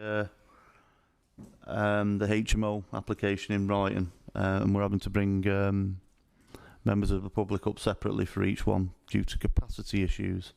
the HMO application in writing, and we're having to bring members of the public up separately for each one due to capacity issues.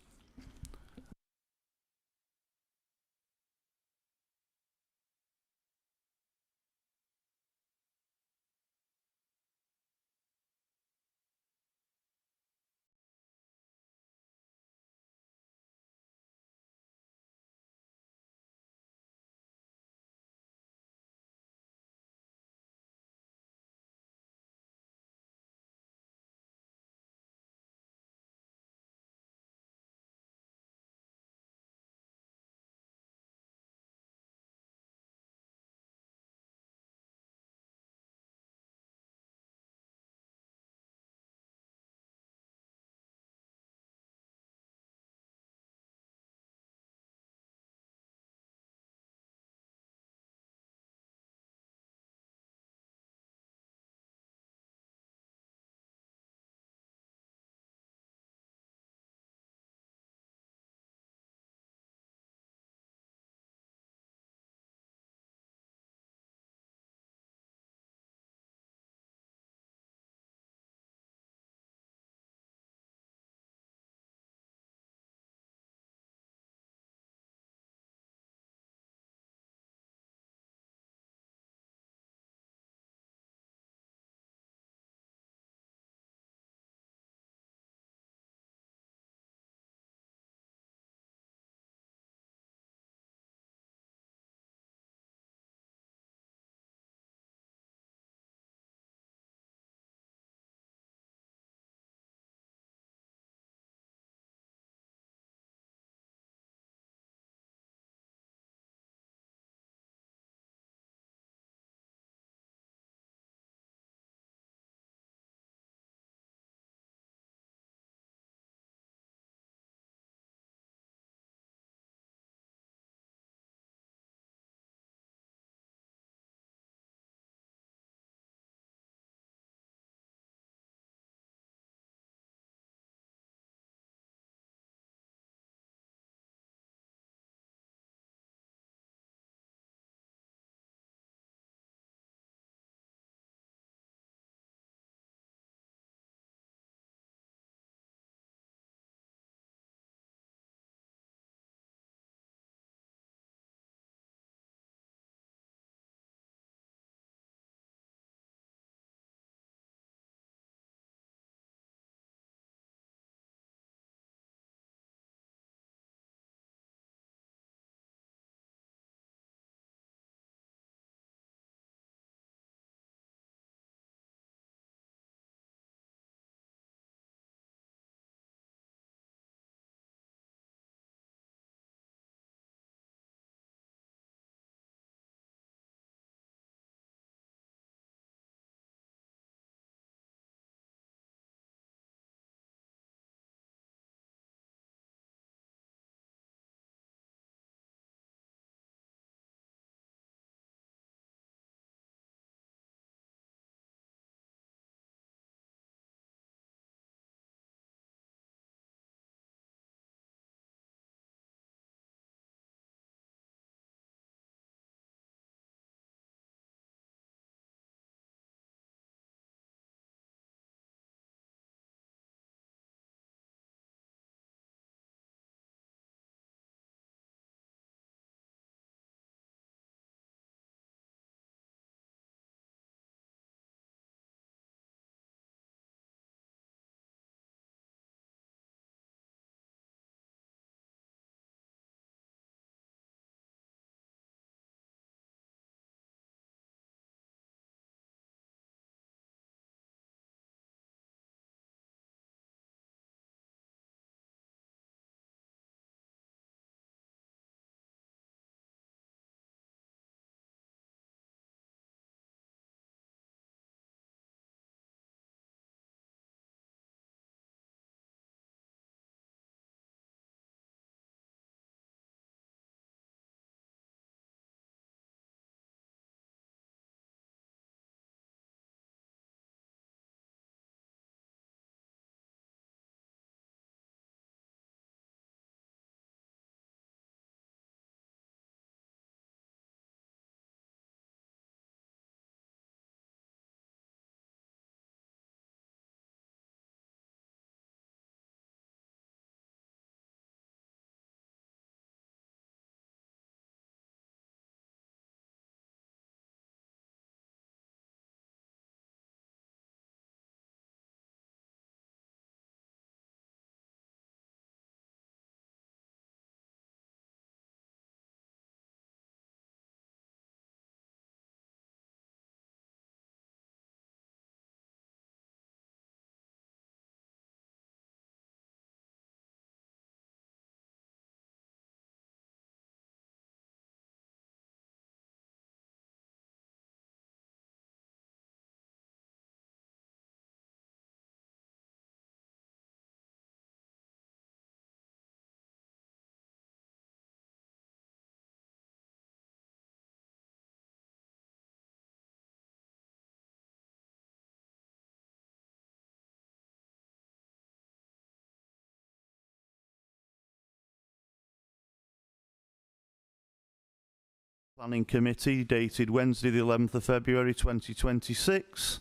Planning Committee dated Wednesday the 11th of February 2026.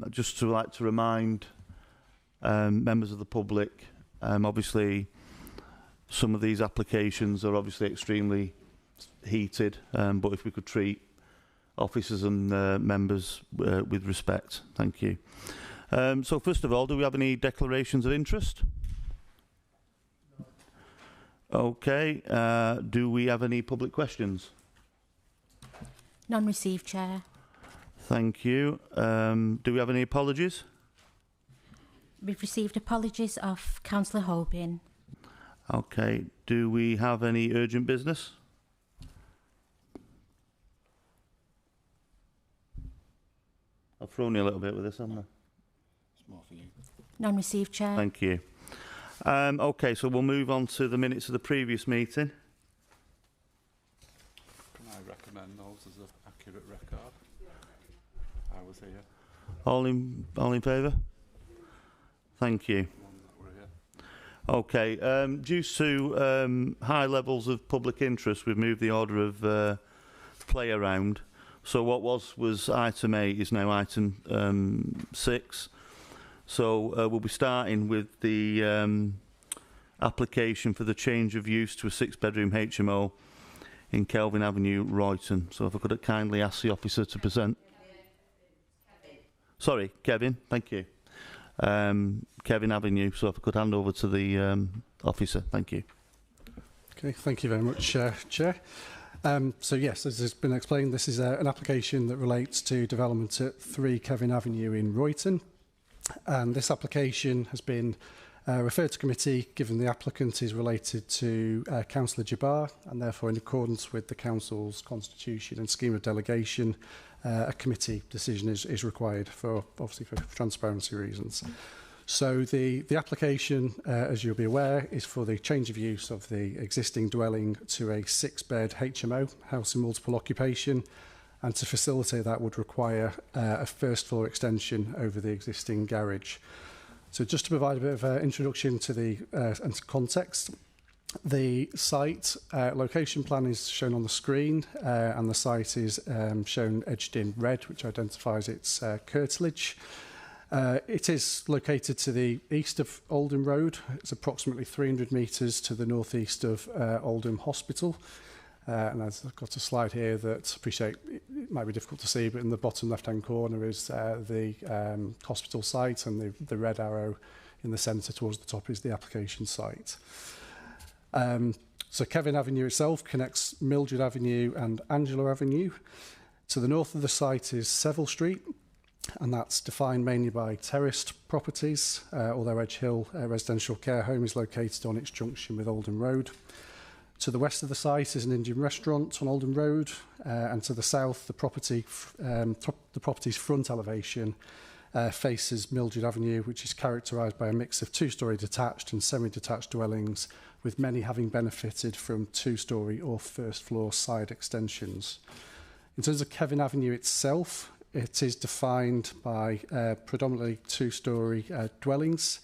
Just to like to remind members of the public, obviously some of these applications are obviously extremely heated, but if we could treat officers and members with respect. Thank you. So first of all, do we have any declarations of interest? Okay. Do we have any public questions? None received, Chair. Thank you. Do we have any apologies? We've received apologies of Councillor Hobin. Okay. Do we have any urgent business? I've thrown you a little bit with this, haven't I? It's more for you. None received, Chair. Thank you. Okay, so we'll move on to the minutes of the previous meeting. Can I recommend those as an accurate record? I was here. All in favour? Thank you. The ones that were here. Okay, due to high levels of public interest, we've moved the order of play around. So what was item 8 is now item 6. So we'll be starting with the application for the change of use to a 6-bedroom HMO in Kelvin Avenue, Royton. So if I could kindly ask the officer to present. Sorry, Kevin, thank you. Kevin Avenue, so if I could hand over to the officer, thank you. Okay, thank you very much, Chair. So yes, as has been explained, this is an application that relates to development at 3 Kevin Avenue in Royton. And this application has been referred to committee given the applicant is related to Councillor Jabbar, and therefore in accordance with the Council's constitution and scheme of delegation, a committee decision is required for obviously for transparency reasons. So the application, as you'll be aware, is for the change of use of the existing dwelling to a 6-bed HMO, house in multiple occupation, and to facilitate that would require a first floor extension over the existing garage. So just to provide a bit of introduction to the and context, the site location plan is shown on the screen, and the site is shown edged in red, which identifies its curtilage. It is located to the east of Oldham Road. It's approximately 300 metres to the northeast of Oldham Hospital. And I've got a slide here that I appreciate it might be difficult to see, but in the bottom left-hand corner is the hospital site, and the red arrow in the centre towards the top is the application site. So Kevin Avenue itself connects Mildred Avenue and Angela Avenue. To the north of the site is Seville Street, and that's defined mainly by terraced properties, although Edge Hill residential care home is located on its junction with Oldham Road. To the west of the site is an Indian restaurant on Oldham Road, and to the south, the property's front elevation faces Mildred Avenue, which is characterised by a mix of 2-storey detached and semi-detached dwellings, with many having benefited from 2-storey or first-floor side extensions. In terms of Kevin Avenue itself, it is defined by predominantly 2-storey dwellings.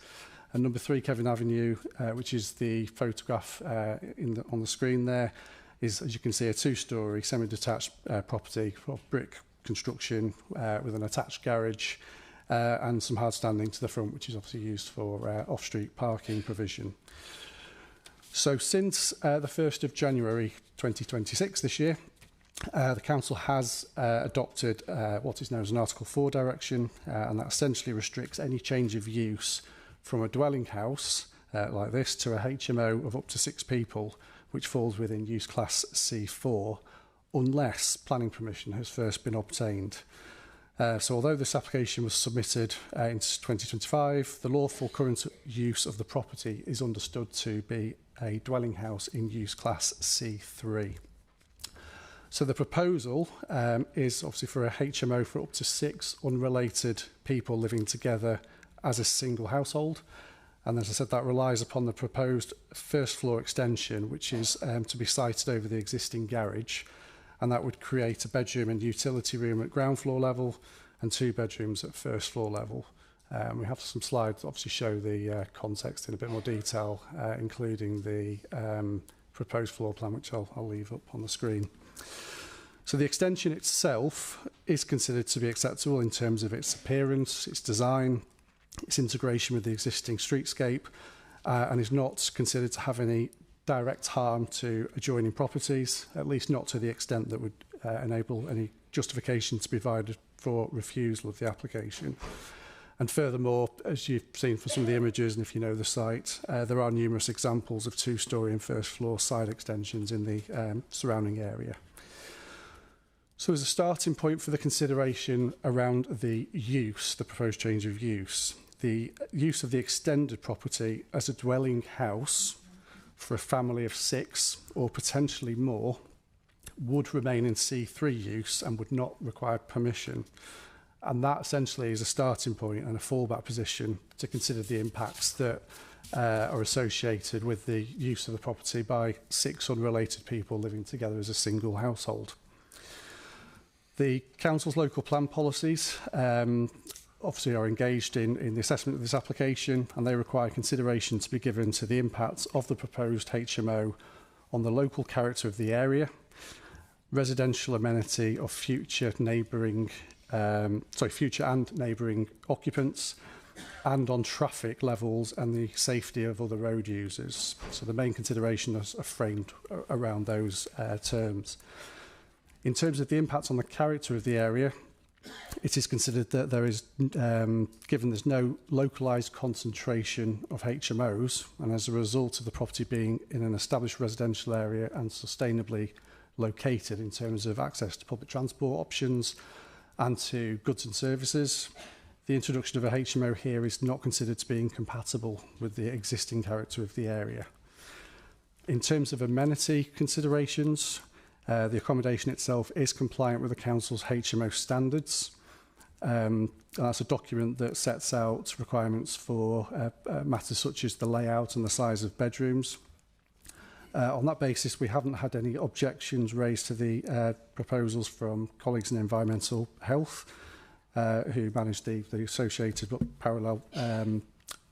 And number 3 Kevin Avenue, which is the photograph on the screen there, is, as you can see, a 2-storey semi-detached property of brick construction with an attached garage and some hard standing to the front, which is obviously used for off-street parking provision. So since the 1st of January 2026 this year, the Council has adopted what is known as an Article 4 direction, and that essentially restricts any change of use from a dwelling house like this to a HMO of up to 6 people, which falls within use class C4, unless planning permission has first been obtained. So although this application was submitted in 2025, the lawful current use of the property is understood to be a dwelling house in use class C3. So the proposal is obviously for a HMO for up to 6 unrelated people living together as a single household. And as I said, that relies upon the proposed first floor extension, which is to be sited over the existing garage. And that would create a bedroom and utility room at ground floor level and 2 bedrooms at first floor level. We have some slides that obviously show the context in a bit more detail, including the proposed floor plan, which I'll leave up on the screen. So the extension itself is considered to be acceptable in terms of its appearance, its design, its integration with the existing streetscape, and is not considered to have any direct harm to adjoining properties, at least not to the extent that would enable any justification to be provided for refusal of the application. And furthermore, as you've seen from some of the images, and if you know the site, there are numerous examples of two-storey and first-floor side extensions in the surrounding area. So as a starting point for the consideration around the use, the proposed change of use, the use of the extended property as a dwelling house for a family of 6 or potentially more would remain in C3 use and would not require permission. And that essentially is a starting point and a fallback position to consider the impacts that are associated with the use of the property by 6 unrelated people living together as a single household. The council's local plan policies obviously are engaged in the assessment of this application, and they require consideration to be given to the impacts of the proposed HMO on the local character of the area, residential amenity of future neighbouring, future and neighbouring occupants, and on traffic levels and the safety of other road users. So the main considerations are framed around those terms. In terms of the impact on the character of the area, it is considered that there is, given there's no localised concentration of HMOs, and as a result of the property being in an established residential area and sustainably located in terms of access to public transport options and to goods and services, the introduction of a HMO here is not considered to be incompatible with the existing character of the area. In terms of amenity considerations, the accommodation itself is compliant with the council's HMO standards. And that's a document that sets out requirements for matters such as the layout and the size of bedrooms. On that basis, we haven't had any objections raised to the proposals from colleagues in environmental health, who manage the associated but parallel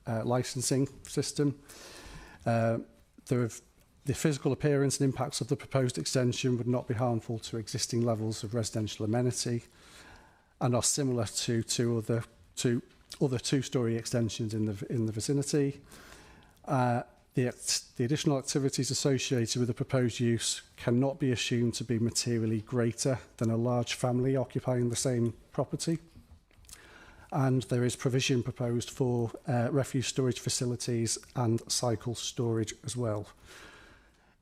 licensing system. The physical appearance and impacts of the proposed extension would not be harmful to existing levels of residential amenity and are similar to other two-storey extensions in the vicinity. The additional activities associated with the proposed use cannot be assumed to be materially greater than a large family occupying the same property. And there is provision proposed for refuse storage facilities and cycle storage as well.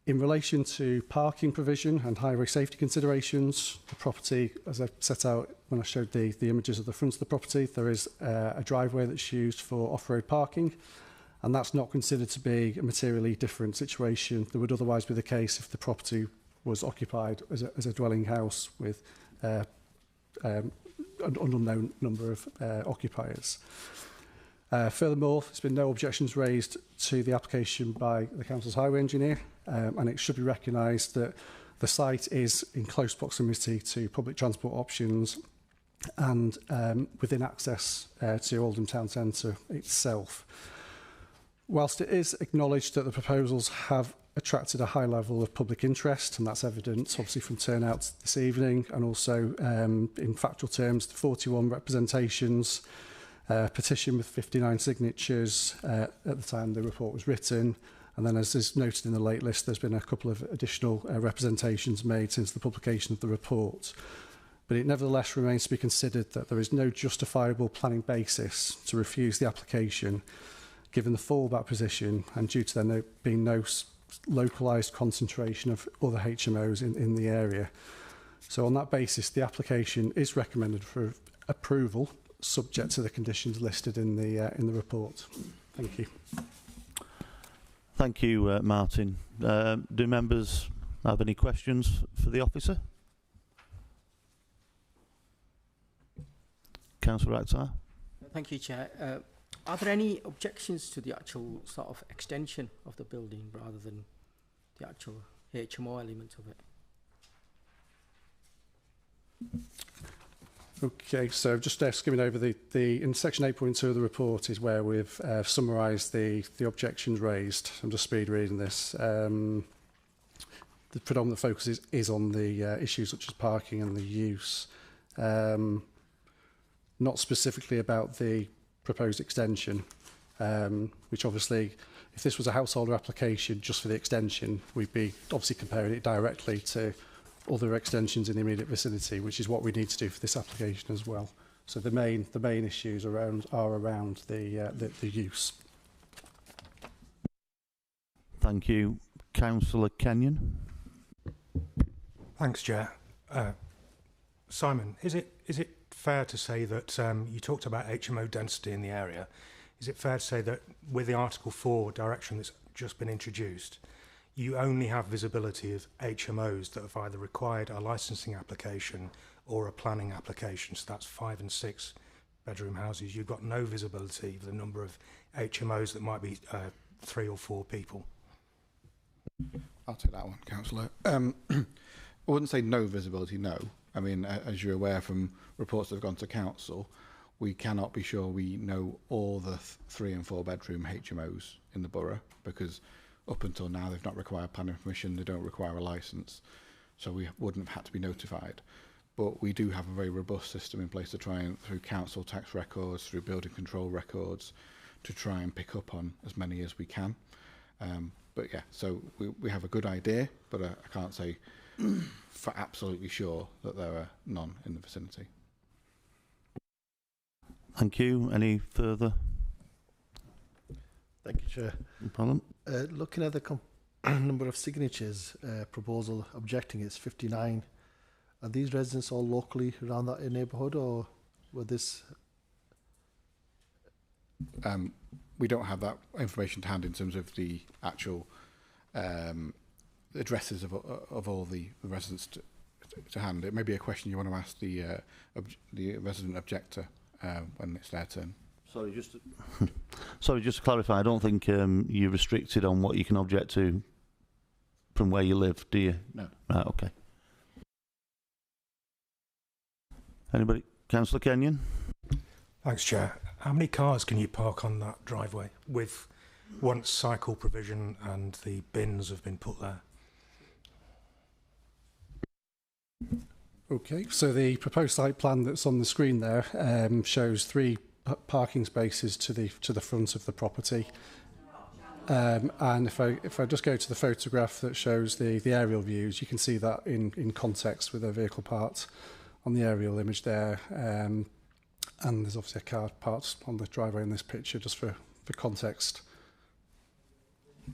In relation to parking provision and highway safety considerations, the property, as I set out when I showed the images of the front of the property, there is a driveway that's used for off-road parking, and that's not considered to be a materially different situation that would otherwise be the case if the property was occupied as a dwelling house with an unknown number of occupiers. Furthermore, there's been no objections raised to the application by the council's highway engineer, and it should be recognised that the site is in close proximity to public transport options and within access to Oldham town centre itself. Whilst it is acknowledged that the proposals have attracted a high level of public interest, and that's evident obviously from turnout this evening, and also in factual terms, the 41 representations, petition with 59 signatures at the time the report was written, and then as is noted in the late list, there's been a couple of additional representations made since the publication of the report. But it nevertheless remains to be considered that there is no justifiable planning basis to refuse the application, given the fallback position and due to there being no localised concentration of other HMOs in the area. So on that basis, the application is recommended for approval, subject to the conditions listed in the report. Thank you. Thank you, Martin. Do members have any questions for the officer? Councillor Akhtar. Thank you, Chair. Are there any objections to the actual sort of extension of the building rather than the actual HMO element of it? Okay, so just skimming over in section 8.2 of the report is where we've summarised the objections raised. I'm just speed reading this. the predominant focus is on the issues such as parking and the use, not specifically about the proposed extension, which obviously, if this was a householder application just for the extension, we'd be obviously comparing it directly to other extensions in the immediate vicinity, which is what we need to do for this application as well. So the main issues are around the use. Thank you. Councillor Kenyon. Thanks, Chair. Simon, is it fair to say that you talked about HMO density in the area? Is it fair to say that with the Article 4 direction that's just been introduced, you only have visibility of HMOs that have either required a licensing application or a planning application? So that's 5 and 6 bedroom houses. You've got no visibility of the number of HMOs that might be 3 or 4 people. I'll take that one, Councillor. I wouldn't say no visibility, no. I mean, as you're aware from reports that have gone to council, we cannot be sure we know all the 3 and 4 bedroom HMOs in the borough, because up until now they've not required planning permission, they don't require a licence, so we wouldn't have had to be notified. But we do have a very robust system in place to try and, through council tax records, through building control records, to try and pick up on as many as we can. But yeah, so we have a good idea, but I can't say for absolutely sure that there are none in the vicinity. Thank you. Any further? Thank you, Chair. No problem. Looking at the number of signatures, proposal objecting is 59. Are these residents all locally around that neighbourhood, or were this? We don't have that information to hand in terms of the actual addresses of all the residents to hand. It may be a question you want to ask the resident objector when it's their turn. Sorry, just to clarify, I don't think you're restricted on what you can object to from where you live, do you? No. Right, okay. Anybody? Councillor Kenyon? Thanks, Chair. How many cars can you park on that driveway with once cycle provision and the bins have been put there? Okay, so the proposed site plan that's on the screen there shows 3 parking spaces to the front of the property. And if I just go to the photograph that shows the aerial views, you can see that in context with a vehicle parked on the aerial image there. And there's obviously a car parked on the driveway in this picture, just for context.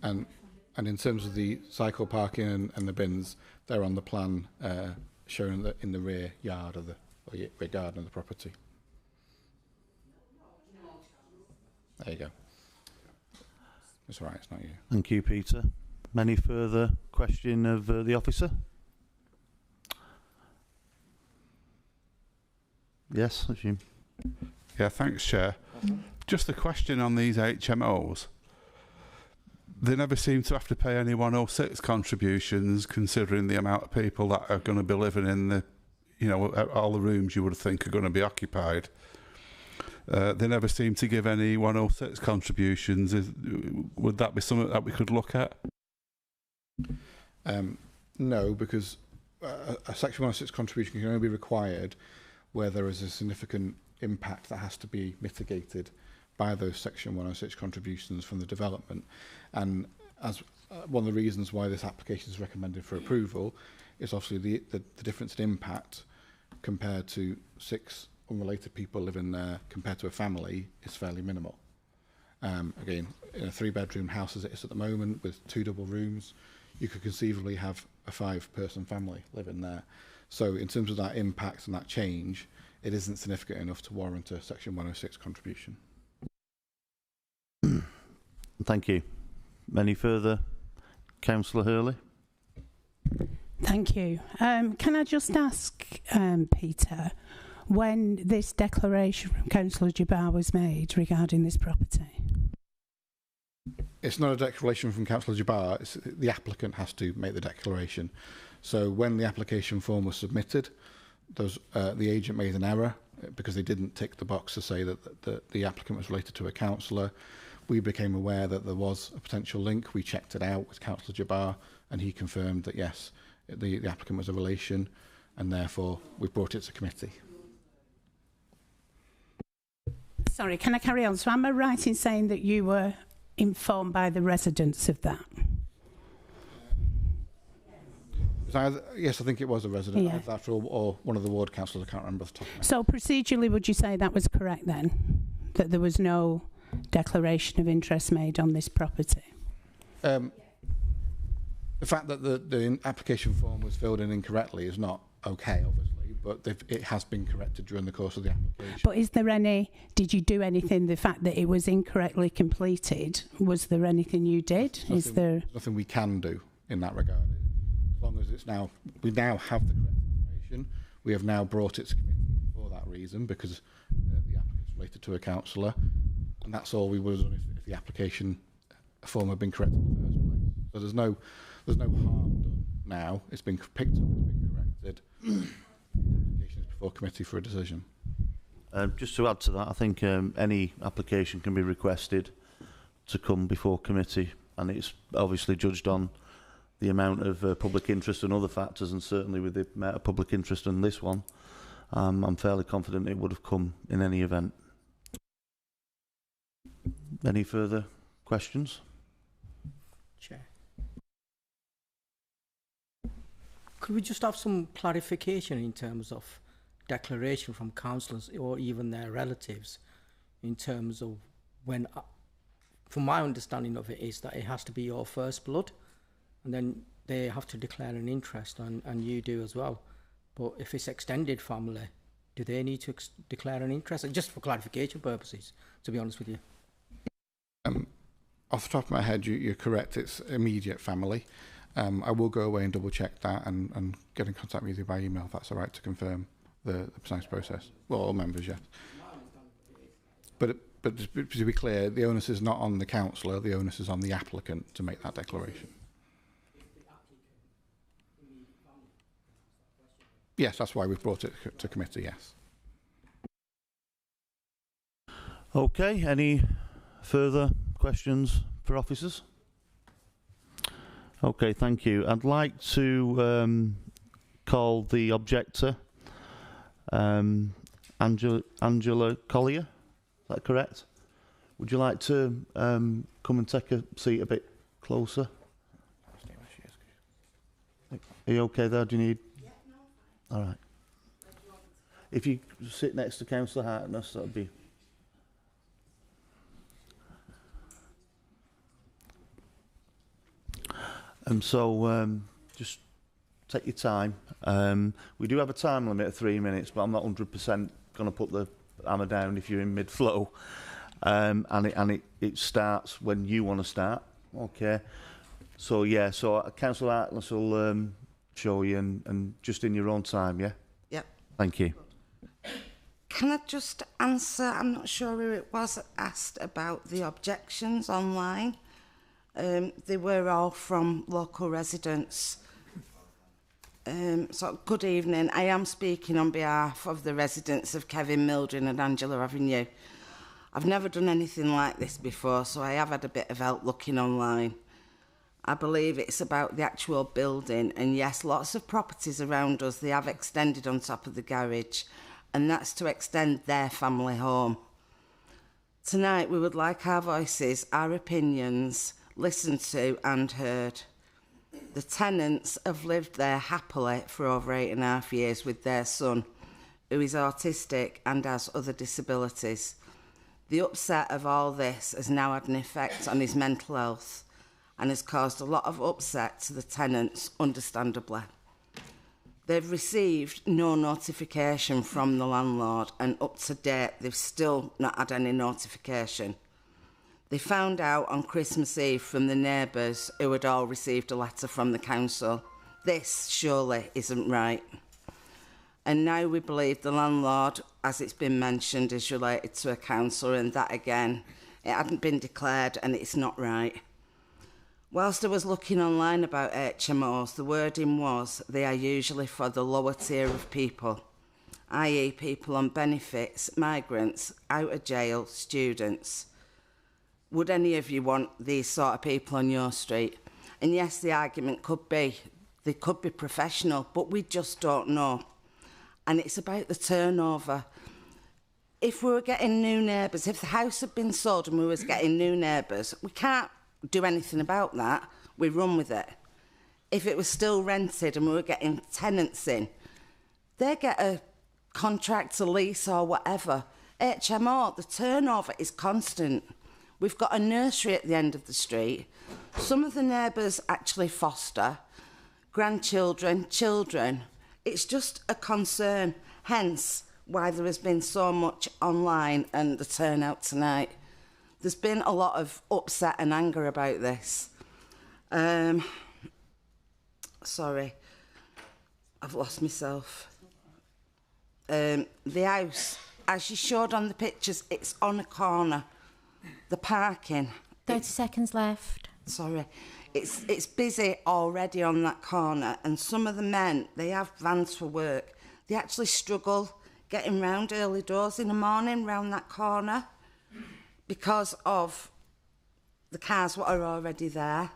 And in terms of the cycle parking and the bins, they're on the plan shown in the rear yard of rear garden of the property. There you go. It's all right, it's not you. Thank you, Peter. Any further question of the officer? Yes, assume. Yeah, thanks, Chair. Just a question on these HMOs. They never seem to have to pay any 106 contributions, considering the amount of people that are going to be living in the, all the rooms you would think are going to be occupied. They never seem to give any 106 contributions. Would that be something that we could look at? No, because a Section 106 contribution can only be required where there is a significant impact that has to be mitigated by those Section 106 contributions from the development. And as one of the reasons why this application is recommended for approval is obviously the difference in impact compared to 6 unrelated people living there compared to a family is fairly minimal. Again, in a 3-bedroom house as it is at the moment with 2 double rooms, you could conceivably have a 5-person family living there. So in terms of that impact and that change, it isn't significant enough to warrant a Section 106 contribution. Thank you. Any further? Councillor Hurley? Thank you. Can I just ask, Peter, when this declaration from Councillor Jabbar was made regarding this property? It's not a declaration from Councillor Jabbar, the applicant has to make the declaration. So when the application form was submitted, the agent made an error because they didn't tick the box to say that the applicant was related to a councillor. We became aware that there was a potential link. We checked it out with Councillor Jabbar and he confirmed that yes, the applicant was a relation, and therefore we brought it to committee. Sorry, can I carry on? So am I right in saying that you were informed by the residents of that? Yes, I think it was a resident. Yeah. Either that or one of the ward councillors. I can't remember off the top of my head. So procedurally, would you say that was correct then? That there was no declaration of interest made on this property? The fact that the application form was filled in incorrectly is not okay, obviously, but it has been corrected during the course of the application. But is there did you do anything, the fact that it was incorrectly completed, was there anything you did? There's nothing we can do in that regard. As long as we now have the correct information, we have now brought it to committee for that reason, because the applicant's related to a councillor, and that's all we would have done if the application form had been correct in the first place. So there's no harm done now. It's been picked up, it's been corrected. The application is before committee for a decision. Just to add to that, I think any application can be requested to come before committee, and it's obviously judged on the amount of public interest and other factors, and certainly with the amount of public interest in this one, I'm fairly confident it would have come in any event. Any further questions? Chair. Could we just have some clarification in terms of declaration from councillors or even their relatives in terms of when, from my understanding of it, is that it has to be your first blood, and then they have to declare an interest, and you do as well. But if it's extended family, do they need to declare an interest? And just for clarification purposes, to be honest with you. Off the top of my head, you're correct. It's immediate family. I will go away and double check that and get in contact with you by email if that's all right, to confirm the precise process. Well, all members, yes. But to be clear, the onus is not on the councillor. The onus is on the applicant to make that declaration. Yes, that's why we've brought it to committee, yes. Okay, any further questions for officers? Okay, thank you. I'd like to call the objector, Angela Collier. Is that correct? Would you like to come and take a seat a bit closer? Are you okay there? Do you need? Yeah, no. All right. If you sit next to Councillor Hartness, that'd be. And so, just take your time. We do have a time limit of 3 minutes, but I'm not 100% going to put the hammer down if you're in mid-flow. And it starts when you want to start. Okay. So yeah. So Councillor Hartness will show you, and just in your own time. Yeah. Yep. Thank you. Can I just answer? I'm not sure who it was that asked about the objections online. They were all from local residents. So good evening. I am speaking on behalf of the residents of Kevin, Mildred and Angela Avenue. I've never done anything like this before, so I have had a bit of help looking online. I believe it's about the actual building, and yes, lots of properties around us, they have extended on top of the garage, and that's to extend their family home. Tonight we would like our voices, our opinions, listened to and heard. The tenants have lived there happily for over 8.5 years with their son, who is autistic and has other disabilities. The upset of all this has now had an effect on his mental health and has caused a lot of upset to the tenants, understandably. They've received no notification from the landlord, and up to date they've still not had any notification. They found out on Christmas Eve from the neighbours, who had all received a letter from the council. This surely isn't right. And now we believe the landlord, as it's been mentioned, is related to a councillor, and that again, it hadn't been declared and it's not right. Whilst I was looking online about HMOs, the wording was they are usually for the lower tier of people, i.e. people on benefits, migrants, out of jail, students. Would any of you want these sort of people on your street? And yes, the argument could be, they could be professional, but we just don't know. And it's about the turnover. If we were getting new neighbours, if the house had been sold and we was getting new neighbours, we can't do anything about that. We run with it. If it was still rented and we were getting tenants in, they get a contract, a lease or whatever. HMO, the turnover is constant. We've got a nursery at the end of the street. Some of the neighbours actually foster grandchildren, children. It's just a concern, hence why there has been so much online and the turnout tonight. There's been a lot of upset and anger about this. Sorry, I've lost myself. The house, as you showed on the pictures, it's on a corner. The parking. 30 seconds left. Sorry. It's busy already on that corner, and some of the men, they have vans for work. They actually struggle getting round early doors in the morning round that corner because of the cars that are already there.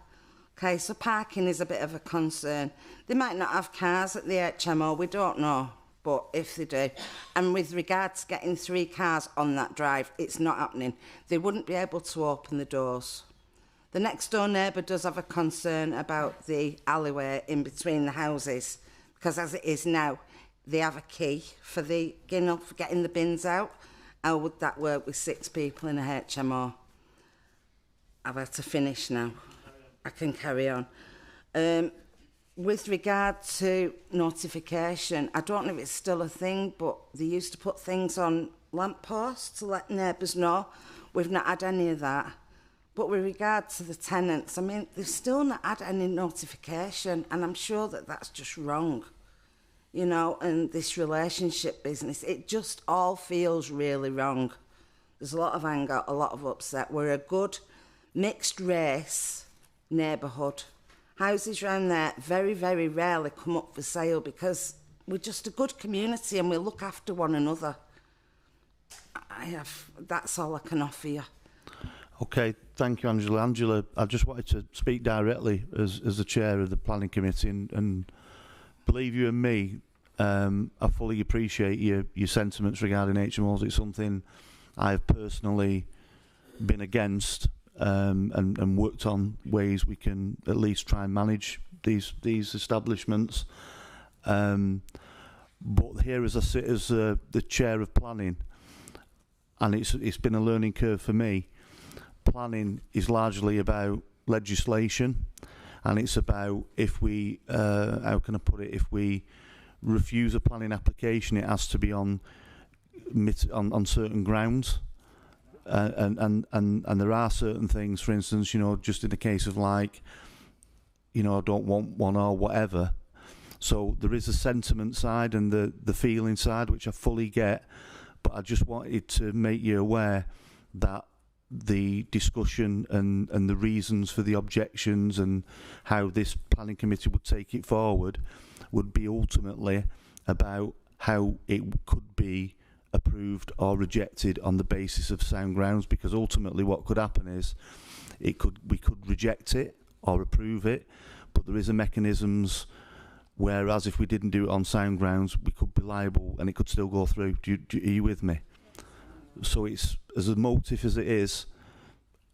Okay, so parking is a bit of a concern. They might not have cars at the HMO, we don't know, but if they do. And with regards to getting 3 cars on that drive, it's not happening. They wouldn't be able to open the doors. The next door neighbour does have a concern about the alleyway in between the houses, because as it is now, they have a key for the for getting the bins out. How would that work with 6 people in a HMO? I've had to finish now. I can carry on. With regard to notification, I don't know if it's still a thing, but they used to put things on lampposts to let neighbours know. We've not had any of that. But with regard to the tenants, I mean, they've still not had any notification, and I'm sure that that's just wrong. You know, and this relationship business, it just all feels really wrong. There's a lot of anger, a lot of upset. We're a good mixed race neighbourhood. Houses around there very, very rarely come up for sale because we're just a good community and we look after one another. That's all I can offer you. Okay, thank you, Angela. Angela, I just wanted to speak directly as the chair of the planning committee, and believe you and me, I fully appreciate your sentiments regarding HMOs. It's something I've personally been against, and worked on ways we can at least try and manage these establishments. But here, as I sit as the chair of planning, and it's been a learning curve for me. Planning is largely about legislation, and it's about if we, how can I put it, if we refuse a planning application, it has to be on certain grounds, and there are certain things, for instance, you know, just in the case of like, you know, I don't want one or whatever. So there is a sentiment side and the feeling side, which I fully get, but I just wanted to make you aware that the discussion and the reasons for the objections and how this planning committee would take it forward would be ultimately about how it could be approved or rejected on the basis of sound grounds, because ultimately what could happen is we could reject it or approve it, but there is a mechanisms whereas if we didn't do it on sound grounds we could be liable and it could still go through. Are you with me? So it's as a motive as it is,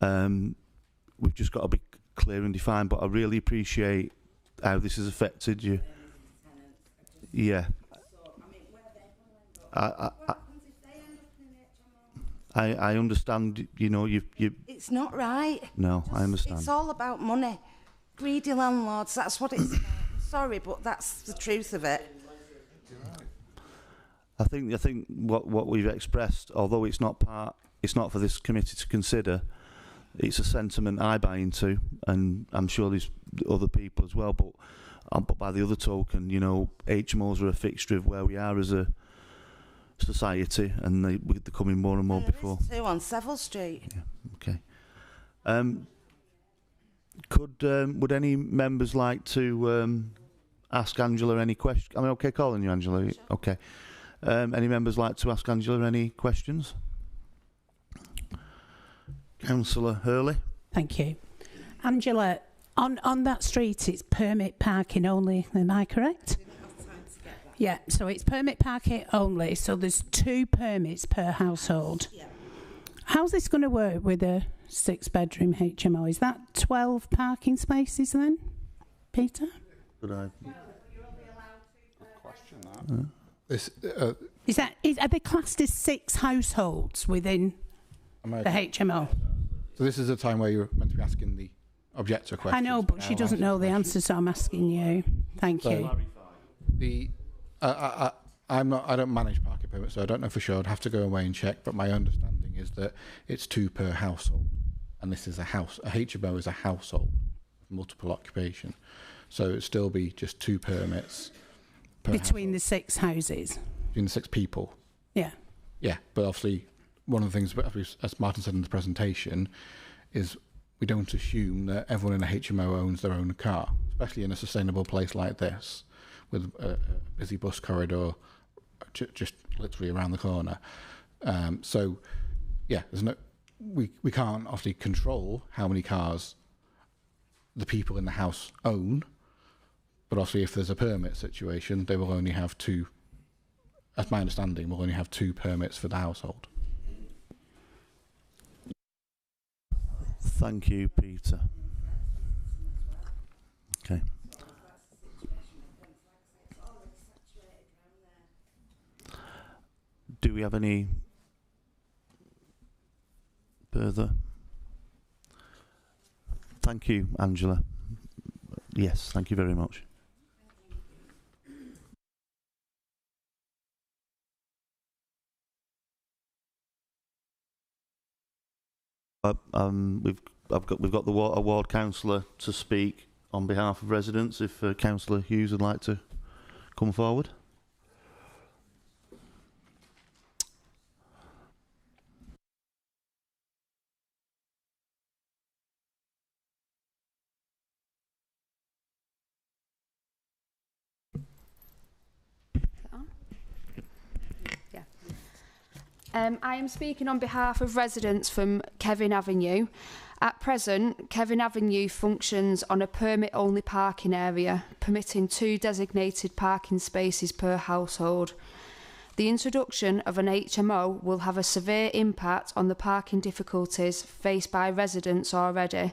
we've just got to be clear and defined, but I really appreciate how this has affected you. Yeah. I understand, you know, you It's not right. No, I understand. It's all about money. Greedy landlords, that's what it's about. Sorry, but that's the truth of it. I think what we've expressed, although it's not for this committee to consider, it's a sentiment I buy into, and I'm sure there's other people as well. But by the other token, you know, HMOs are a fixture of where we are as a society, and they're becoming more and more before. There is too on Seville Street. Yeah, okay. Would any members like to ask Angela any questions? Am I okay calling you Angela? Sure. Okay. Any members like to ask Angela any questions? Councillor Hurley. Thank you. Angela, On that street, it's permit parking only. Am I correct? Yeah, so it's permit parking only. So there's 2 permits per household. Yeah. How's this going to work with a 6-bedroom HMO? Is that 12 parking spaces then, Peter? Could I? Question that. Are they classed as 6 households within the HMO? So this is a time where you're meant to be asking the objector question. I know, but she doesn't know the answer, so I'm asking you. Thank you. I don't manage parking permits, so I don't know for sure. I'd have to go away and check. But my understanding is that it's 2 per household, and this is a house. A HMO is a household, multiple occupation, so it'd still be just 2 permits per Between household. the 6 houses. Between the 6 people. Yeah. Yeah, but obviously one of the things, as Martin said in the presentation, is we don't assume that everyone in a HMO owns their own car, especially in a sustainable place like this, with a busy bus corridor just literally around the corner. So, yeah, there's no, we can't obviously control how many cars the people in the house own, but obviously if there's a permit situation, they will only have 2. That's my understanding. We'll only have 2 permits for the household. Thank you, Peter. Okay. Do we have any further? Thank you, Angela. Yes, thank you very much. We've got the ward councillor to speak on behalf of residents. If Councillor Hughes would like to come forward. I am speaking on behalf of residents from Kevin Avenue. At present, Kevin Avenue functions on a permit-only parking area, permitting 2 designated parking spaces per household. The introduction of an HMO will have a severe impact on the parking difficulties faced by residents already,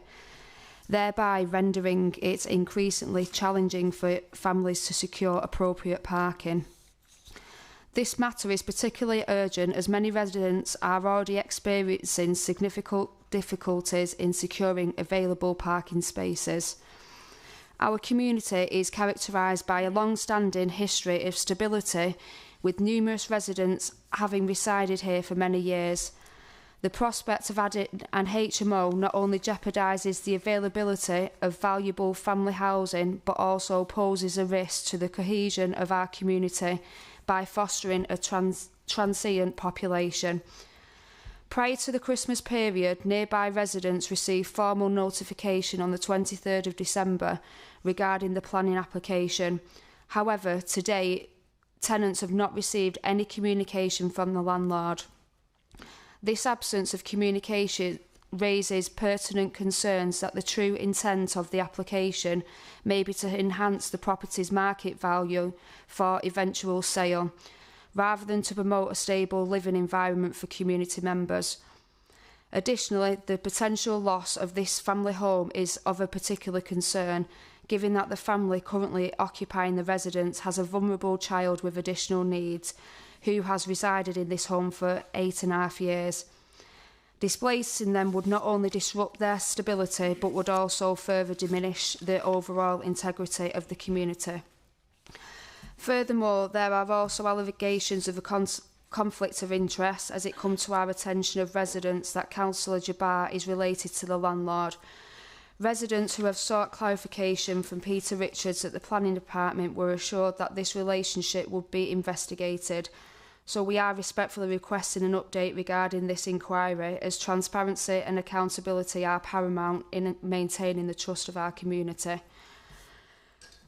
thereby rendering it increasingly challenging for families to secure appropriate parking. This matter is particularly urgent as many residents are already experiencing significant difficulties in securing available parking spaces. Our community is characterised by a long-standing history of stability, with numerous residents having resided here for many years. The prospect of adding an HMO not only jeopardises the availability of valuable family housing, but also poses a risk to the cohesion of our community by fostering a transient population. Prior to the Christmas period, nearby residents received formal notification on the 23rd of December regarding the planning application. However, to date, tenants have not received any communication from the landlord. This absence of communication raises pertinent concerns that the true intent of the application may be to enhance the property's market value for eventual sale, rather than to promote a stable living environment for community members. Additionally, the potential loss of this family home is of a particular concern, given that the family currently occupying the residence has a vulnerable child with additional needs, who has resided in this home for 8.5 years. Displacing them would not only disrupt their stability, but would also further diminish the overall integrity of the community. Furthermore, there are also allegations of a conflict of interest as it comes to our attention of residents that Councillor Jabbar is related to the landlord. Residents who have sought clarification from Peter Richards at the Planning Department were assured that this relationship would be investigated. So we are respectfully requesting an update regarding this inquiry, as transparency and accountability are paramount in maintaining the trust of our community.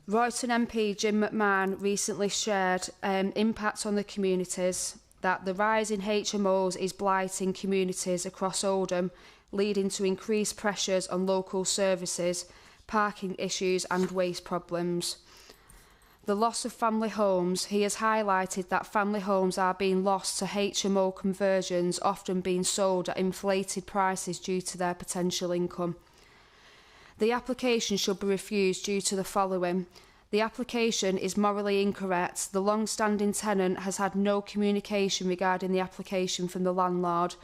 Royton MP Jim McMahon recently shared impact on the communities, that the rise in HMOs is blighting communities across Oldham, leading to increased pressures on local services, parking issues and waste problems. The loss of family homes, he has highlighted that family homes are being lost to HMO conversions, often being sold at inflated prices due to their potential income. The application should be refused due to the following. The application is morally incorrect. The long-standing tenant has had no communication regarding the application from the landlord.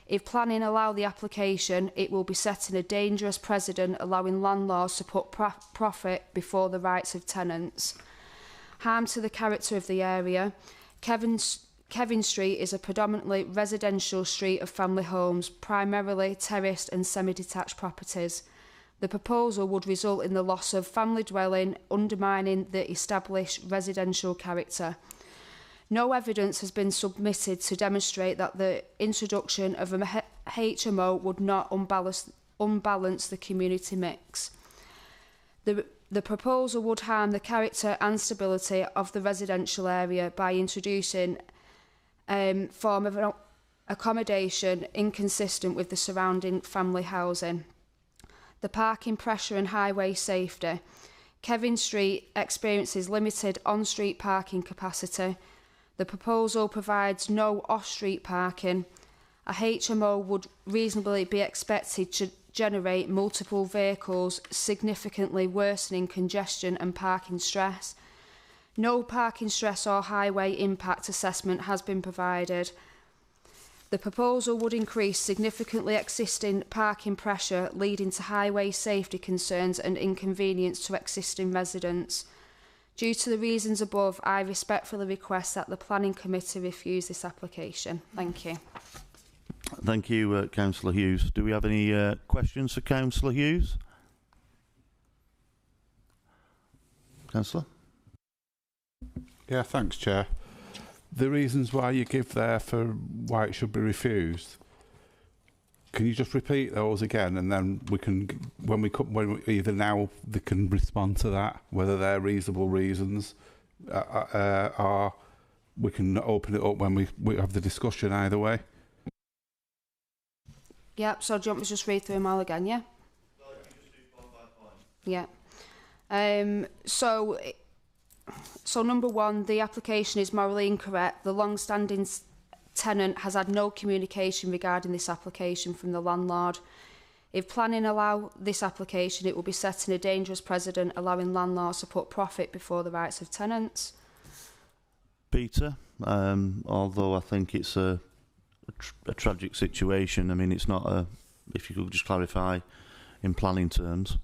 If planning allow the application, it will be setting a dangerous precedent, allowing landlords to put profit before the rights of tenants. Harm to the character of the area. Kevin Street is a predominantly residential street of family homes, primarily terraced and semi-detached properties. The proposal would result in the loss of family dwelling, undermining the established residential character. No evidence has been submitted to demonstrate that the introduction of a HMO would not unbalance the community mix. The proposal would harm the character and stability of the residential area by introducing form of accommodation inconsistent with the surrounding family housing. The parking pressure and highway safety. Kevin Street experiences limited on-street parking capacity. The proposal provides no off-street parking. A HMO would reasonably be expected to generate multiple vehicles, significantly worsening congestion and parking stress. No parking stress or highway impact assessment has been provided. The proposal would increase significantly existing parking pressure, leading to highway safety concerns and inconvenience to existing residents. Due to the reasons above, I respectfully request that the Planning Committee refuse this application. Thank you. Thank you, Councillor Hughes. Do we have any questions for Councillor Hughes? Councillor? Yeah, thanks, Chair. The reasons why you give there for why it should be refused, can you just repeat those again, and then we can, when we either now they can respond to that, whether they're reasonable reasons, or we can open it up when we have the discussion either way. Yep, so do you want me to just read through them all again, yeah? Yeah. So number one, the application is morally incorrect. The long-standing tenant has had no communication regarding this application from the landlord. If planning allow this application, it will be setting a dangerous precedent, allowing landlords to put profit before the rights of tenants. Peter, although I think it's a tragic situation, I mean, it's not a, if you could just clarify in planning terms.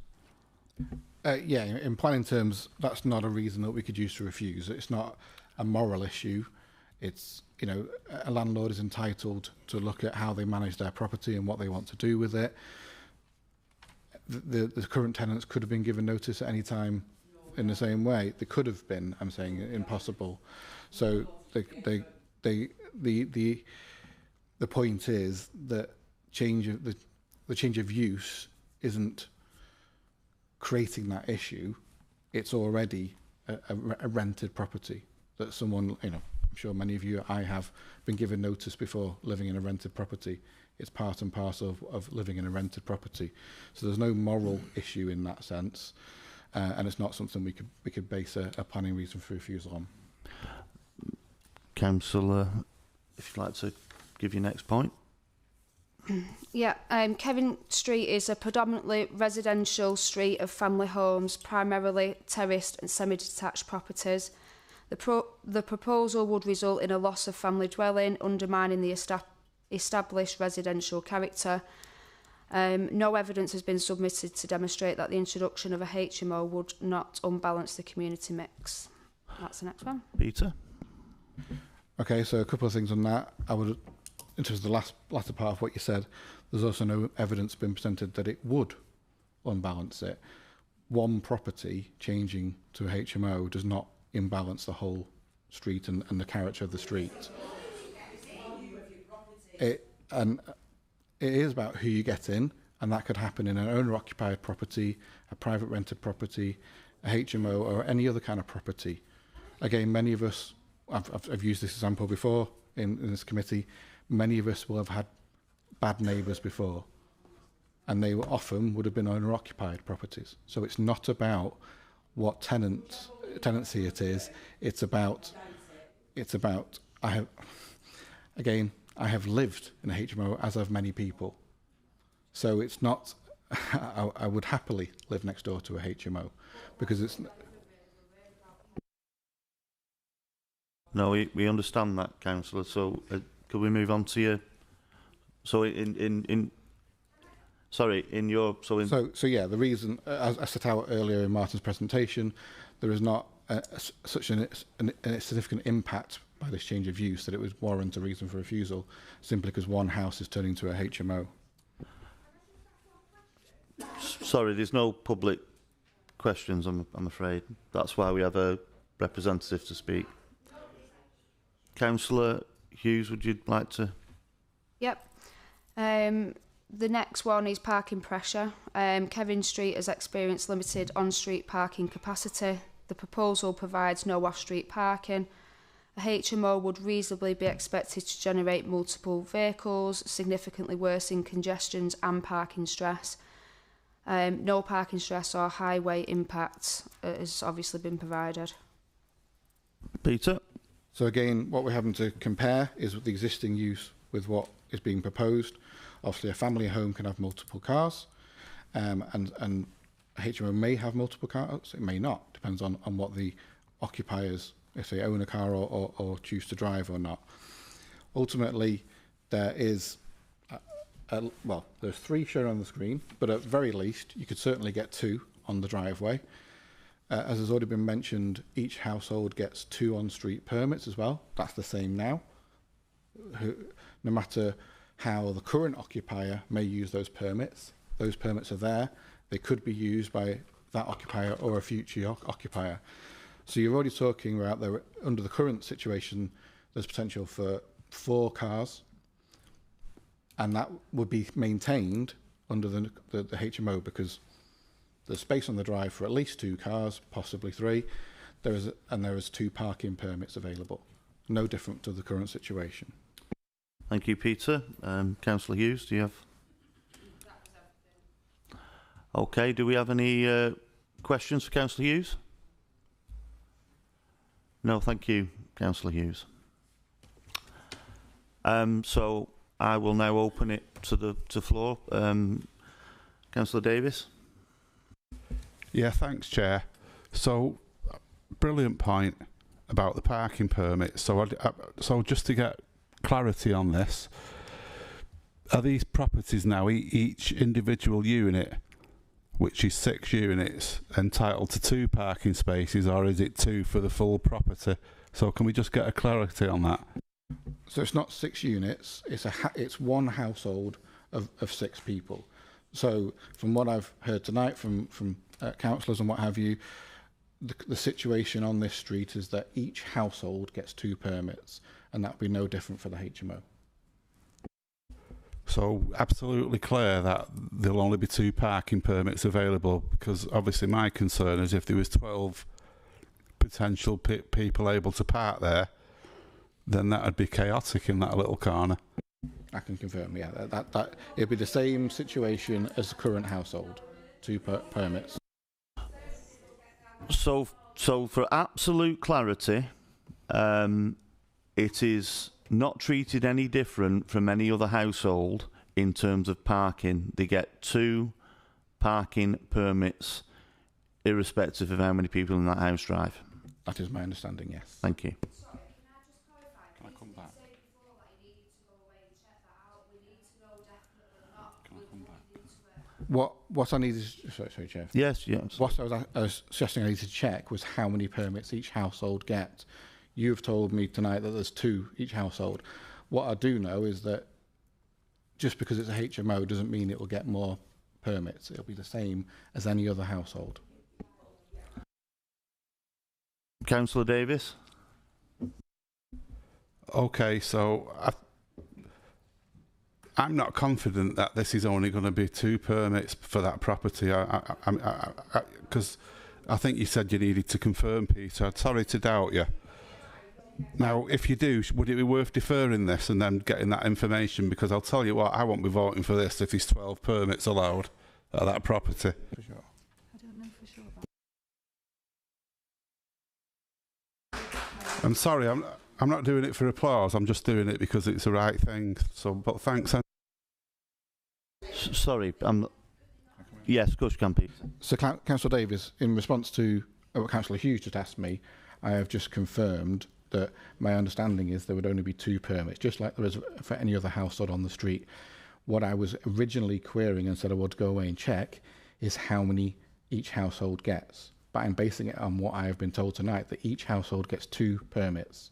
Yeah, in planning terms, that's not a reason that we could use to refuse. It's not a moral issue. It's, you know, a landlord is entitled to look at how they manage their property and what they want to do with it. The current tenants could have been given notice at any time in the same way. They could have been, I'm saying, impossible. So the point is that the change of use isn't creating that issue. It's already a rented property that someone, you know, I'm sure many of you, I have been given notice before living in a rented property. It's part and parcel of living in a rented property. So there's no moral issue in that sense, and it's not something we could base a planning reason for refusal on. Councillor, if you'd like to give your next point. Yeah, Kevin Street is a predominantly residential street of family homes, primarily terraced and semi-detached properties. The proposal would result in a loss of family dwelling, undermining the established residential character. No evidence has been submitted to demonstrate that the introduction of a HMO would not unbalance the community mix. That's the next one. Peter? Okay, so a couple of things on that. I would, in terms of the latter part of what you said, there's also no evidence been presented that it would unbalance it. One property changing to a HMO does not imbalance the whole street and the character of the street. It is about who you get in, and that could happen in an owner-occupied property, a private rented property, a HMO, or any other kind of property. Again, many of us, I've used this example before in this committee, many of us will have had bad neighbours before. and they were often would have been owner-occupied properties. So it's not about what tenancy it is. It's about I have lived in a HMO, as have many people. So it's not. I would happily live next door to a HMO, because it's. No, we understand that, councillor. So could we move on to your? So So yeah, the reason, as I set out earlier in Martin's presentation, there is not such a significant impact by this change of use that it would warrant a reason for refusal, simply because one house is turning to a HMO. Sorry, there's no public questions, I'm afraid. That's why we have a representative to speak. Councillor Hughes, would you like to? Yep. The next one is parking pressure. Kevin Street has experienced limited on-street parking capacity. The proposal provides no off-street parking. A HMO would reasonably be expected to generate multiple vehicles, significantly worsening congestions and parking stress. No parking stress or highway impact has obviously been provided. Peter? So again, what we're having to compare is with the existing use with what is being proposed. Obviously, a family home can have multiple cars, and a HMO may have multiple cars. It may not. Depends on what the occupiers, if they own a car or choose to drive or not. Ultimately, there is, well, there's 3 shown on the screen, but at very least, you could certainly get 2 on the driveway. As has already been mentioned, each household gets 2 on-street permits as well. That's the same now. No matter how the current occupier may use those permits are there. They could be used by that occupier or a future occupier. So you're already talking about there, under the current situation, there's potential for 4 cars, and that would be maintained under the HMO, because there's space on the drive for at least 2 cars, possibly 3. There is 2 parking permits available. No different to the current situation. Thank you, Peter. Councillor Hughes, do you have? Okay, do we have any questions for Councillor Hughes? No, thank you, Councillor Hughes. So I will now open it to the floor. Councillor Davis. Yeah, thanks, Chair. So, brilliant point about the parking permit. So just to get clarity on this, are these properties now, each individual unit, which is 6 units, entitled to 2 parking spaces, or is it 2 for the full property? So can we just get a clarity on that? So it's not 6 units, it's one household of 6 people. So from what I've heard tonight from councillors and what have you, the situation on this street is that each household gets 2 permits, and that would be no different for the HMO. So absolutely clear that there'll only be 2 parking permits available, because obviously my concern is if there was 12 potential people able to park there, then that would be chaotic in that little corner. I can confirm, yeah, that it'd be the same situation as the current household, 2 permits. So for absolute clarity, it is not treated any different from any other household in terms of parking. They get 2 parking permits irrespective of how many people in that house drive. That is my understanding, yes. Thank you. Sorry, can I just clarify? Can I come back? You said before that you needed to go away and check that out. We need to know definitely or not. Can I come back? What I needed, sorry, Chair. Yes. What I was suggesting I needed to check was how many permits each household gets. You've told me tonight that there's 2 each household. What I do know is that just because it's a HMO doesn't mean it will get more permits. It'll be the same as any other household. Councillor Davis. Okay, so I'm not confident that this is only going to be 2 permits for that property, because I think you said you needed to confirm, Peter. I'm sorry to doubt you. Now, if you do, would it be worth deferring this and then getting that information? Because I'll tell you what, I won't be voting for this if there's 12 permits allowed at that property. For sure. I don't know for sure about I'm sorry, I'm not doing it for applause. I'm just doing it because it's the right thing. So, but thanks. Sorry, yes, of course you can, Peter. So, Councillor Davies, in response to what Councillor Hughes just asked me, I have just confirmed that my understanding is there would only be 2 permits, just like there is for any other household on the street. What I was originally querying and said I would go away and check is how many each household gets. But I'm basing it on what I have been told tonight, that each household gets 2 permits.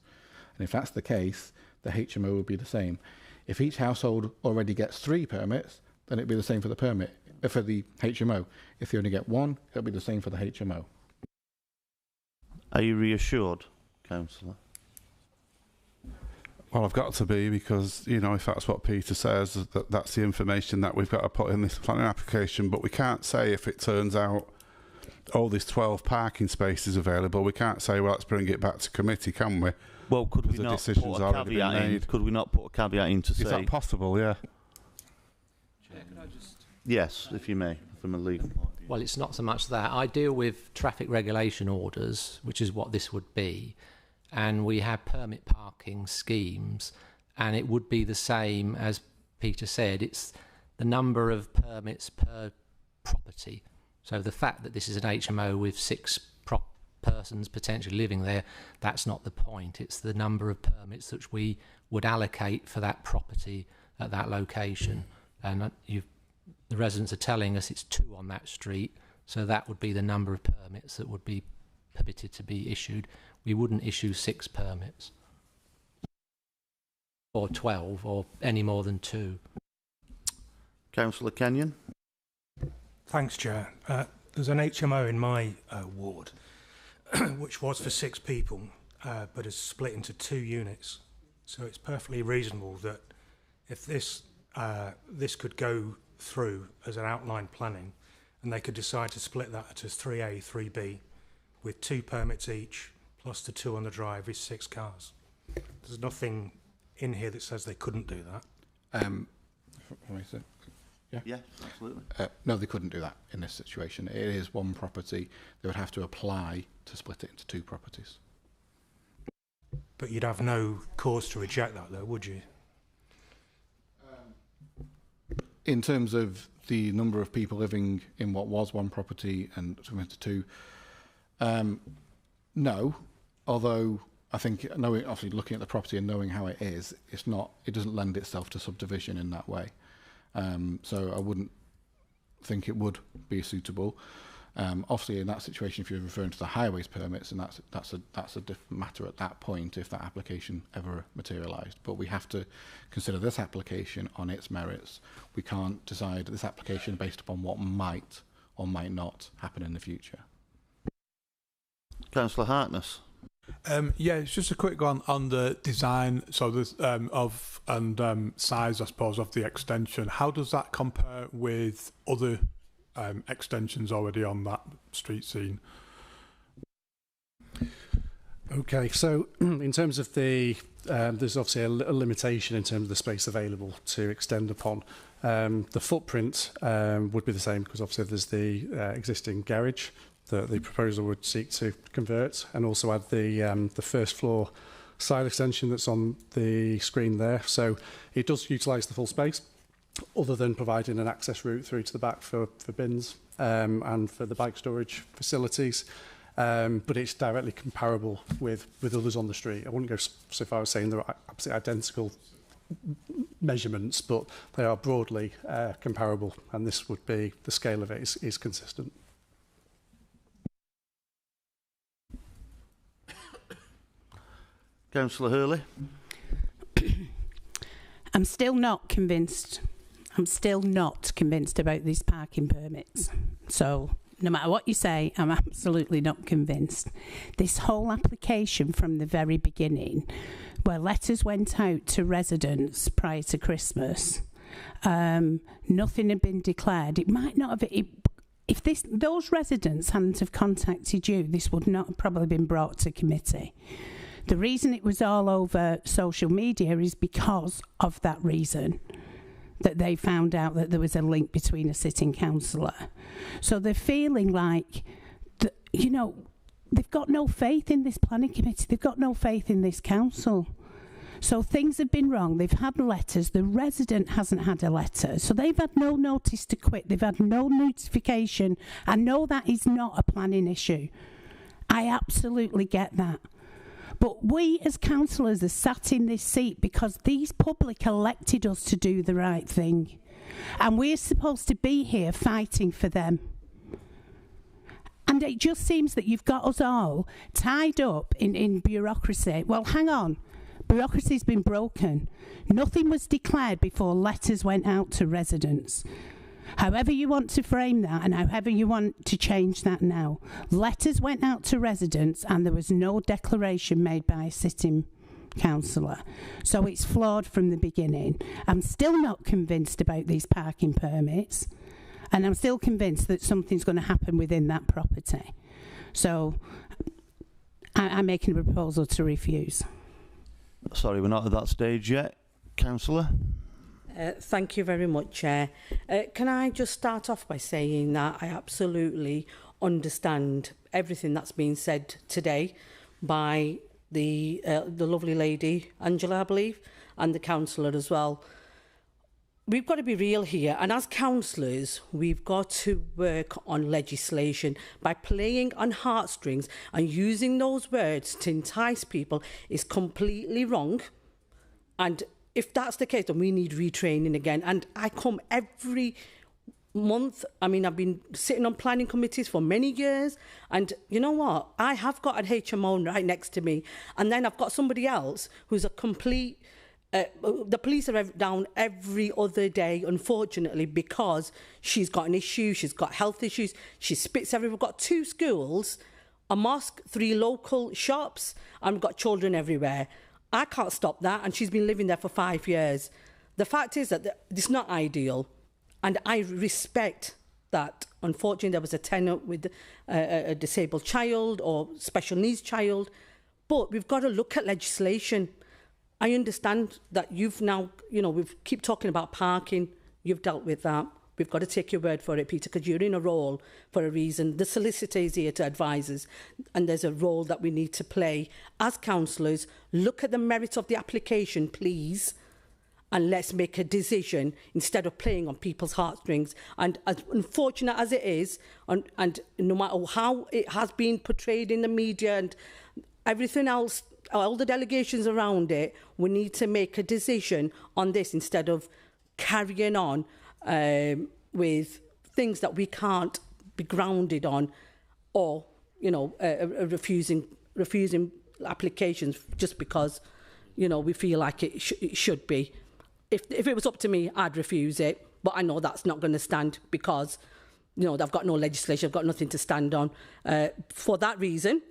And if that's the case, the HMO will be the same. If each household already gets 3 permits, then it'd be the same for the for the HMO. If they only get 1, it'll be the same for the HMO. Are you reassured, Councillor? Well, I've got to be, because, you know, if that's what Peter says, that's the information that we've got to put in this planning application. But we can't say, if it turns out, oh, there's 12 parking spaces available, we can't say, well, let's bring it back to committee, can we? Well, could we the not decision's put a already been caveat in? made. Could we not put a caveat in to say... Is that possible? Yeah. Chair, could I just... Yes, if you may, from a legal point of view. Well, it's not so much that. I deal with traffic regulation orders, which is what this would be, and we have permit parking schemes, and it would be the same as Peter said. It's the number of permits per property. So the fact that this is an HMO with 6 persons potentially living there, that's not the point. It's the number of permits that we would allocate for that property at that location. And the residents are telling us it's 2 on that street, so that would be the number of permits that would be permitted to be issued. We wouldn't issue 6 permits, or 12, or any more than 2. Councillor Kenyon? Thanks, Chair. There's an HMO in my ward, which was for 6 people, but is split into 2 units. So it's perfectly reasonable that if this could go through as an outline planning, and they could decide to split that as 3A, 3B, with 2 permits each, plus the 2 on the drive is 6 cars. There's nothing in here that says they couldn't do that. Yeah, absolutely. No, they couldn't do that in this situation. It is 1 property. They would have to apply to split it into 2 properties. But you'd have no cause to reject that, though, would you? In terms of the number of people living in what was 1 property and into 2, no. Although I think, knowing, obviously looking at the property and knowing how it is, it doesn't lend itself to subdivision in that way. So I wouldn't think it would be suitable. Obviously, in that situation, if you're referring to the highways permits, and that's a different matter at that point if that application ever materialised. But we have to consider this application on its merits. We can't decide this application based upon what might or might not happen in the future. Councillor Hartness? Yeah, it's just a quick one on the design, so there's size, I suppose, of the extension. How does that compare with other extensions already on that street scene? Okay, so in terms of there's obviously a limitation in terms of the space available to extend upon. The footprint would be the same, because obviously there's the existing garage that the proposal would seek to convert, and also add the first floor side extension that's on the screen there. So it does utilise the full space, other than providing an access route through to the back for bins and for the bike storage facilities. But it's directly comparable with others on the street. I wouldn't go so far as saying they're absolutely identical measurements, but they are broadly comparable, and this would be, the scale of it is consistent. Councillor Hurley? I'm still not convinced. I'm still not convinced about these parking permits. So no matter what you say, I'm absolutely not convinced. This whole application from the very beginning, where letters went out to residents prior to Christmas, nothing had been declared. It might not have... If those residents hadn't have contacted you, this would not have probably been brought to committee. The reason it was all over social media is because of that reason, that they found out that there was a link between a sitting councillor. So they're feeling like, you know, they've got no faith in this planning committee, they've got no faith in this council. So things have been wrong, they've had letters, the resident hasn't had a letter, so they've had no notice to quit, they've had no notification. I know that is not a planning issue. I absolutely get that. But we as councillors are sat in this seat because these public elected us to do the right thing. And we're supposed to be here fighting for them. And it just seems that you've got us all tied up in bureaucracy. Well, hang on. Bureaucracy's been broken. Nothing was declared before letters went out to residents. However you want to frame that and however you want to change that now. Letters went out to residents and there was no declaration made by a sitting councillor. So it's flawed from the beginning. I'm still not convinced about these parking permits, and I'm still convinced that something's going to happen within that property. So I'm making a proposal to refuse. Sorry, we're not at that stage yet. Councillor? Thank you very much, Chair. Can I just start off by saying that I absolutely understand everything that's been said today by the lovely lady, Angela, I believe, and the councillor as well. We've got to be real here, and as councillors, we've got to work on legislation. By playing on heartstrings and using those words to entice people is completely wrong. And if that's the case, then we need retraining again. And I come every month. I mean, I've been sitting on planning committees for many years, and you know what? I have got an HMO right next to me, and then I've got somebody else who's a complete... the police are down every other day, unfortunately, because she's got an issue, she's got health issues, she spits everywhere. We've got 2 schools, a mosque, 3 local shops, and we've got children everywhere. I can't stop that, and she's been living there for 5 years. The fact is that it's not ideal, and I respect that. Unfortunately, there was a tenant with a disabled child or special needs child, but we've got to look at legislation. I understand that you've now, you know, we keep talking about parking. You've dealt with that. We've got to take your word for it, Peter, because you're in a role for a reason. The solicitor is here to advise us, and there's a role that we need to play. As councillors, look at the merits of the application, please, and let's make a decision instead of playing on people's heartstrings. And as unfortunate as it is, and no matter how it has been portrayed in the media and everything else, all the delegations around it, we need to make a decision on this instead of carrying on with things that we can't be grounded on, or, you know, refusing applications just because, you know, we feel like it should be. If it was up to me, I'd refuse it, but I know that's not going to stand because, you know, I've got no legislation, I've got nothing to stand on. For that reason,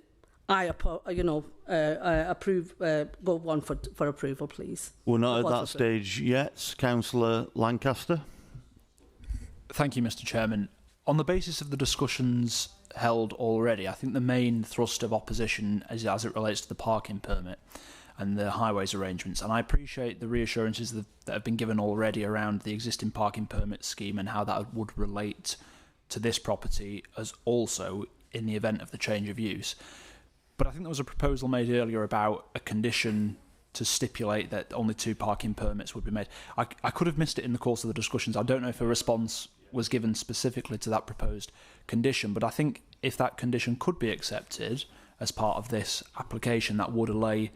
I approve, go on for approval, please. We're not at that stage yet. Councillor Lancaster. Thank you, Mr. Chairman. On the basis of the discussions held already, I think the main thrust of opposition is as it relates to the parking permit and the highways arrangements. And I appreciate the reassurances that have been given already around the existing parking permit scheme and how that would relate to this property as also in the event of the change of use. But I think there was a proposal made earlier about a condition to stipulate that only 2 parking permits would be made. I could have missed it in the course of the discussions. I don't know if a response was given specifically to that proposed condition, but I think if that condition could be accepted as part of this application, that would allay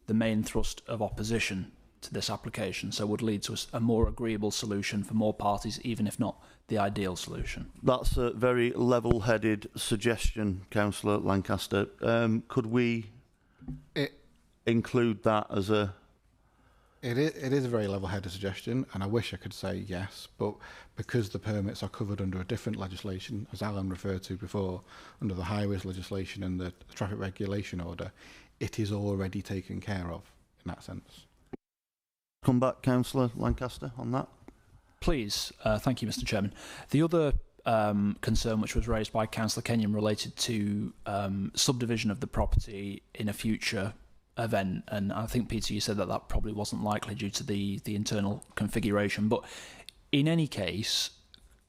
the main thrust of opposition to this application, so would lead to a more agreeable solution for more parties, even if not the ideal solution. That's a very level-headed suggestion, Councillor Lancaster. Could we include that as a... It is a very level-headed suggestion, and I wish I could say yes, but because the permits are covered under a different legislation, as Alan referred to before, under the highways legislation and the traffic regulation order, it is already taken care of in that sense. Come back, Councillor Lancaster, on that. Please. Thank you, Mr. Chairman. The other concern which was raised by Councillor Kenyon related to subdivision of the property in a future event, and I think, Peter, you said that that probably wasn't likely due to the internal configuration. But in any case,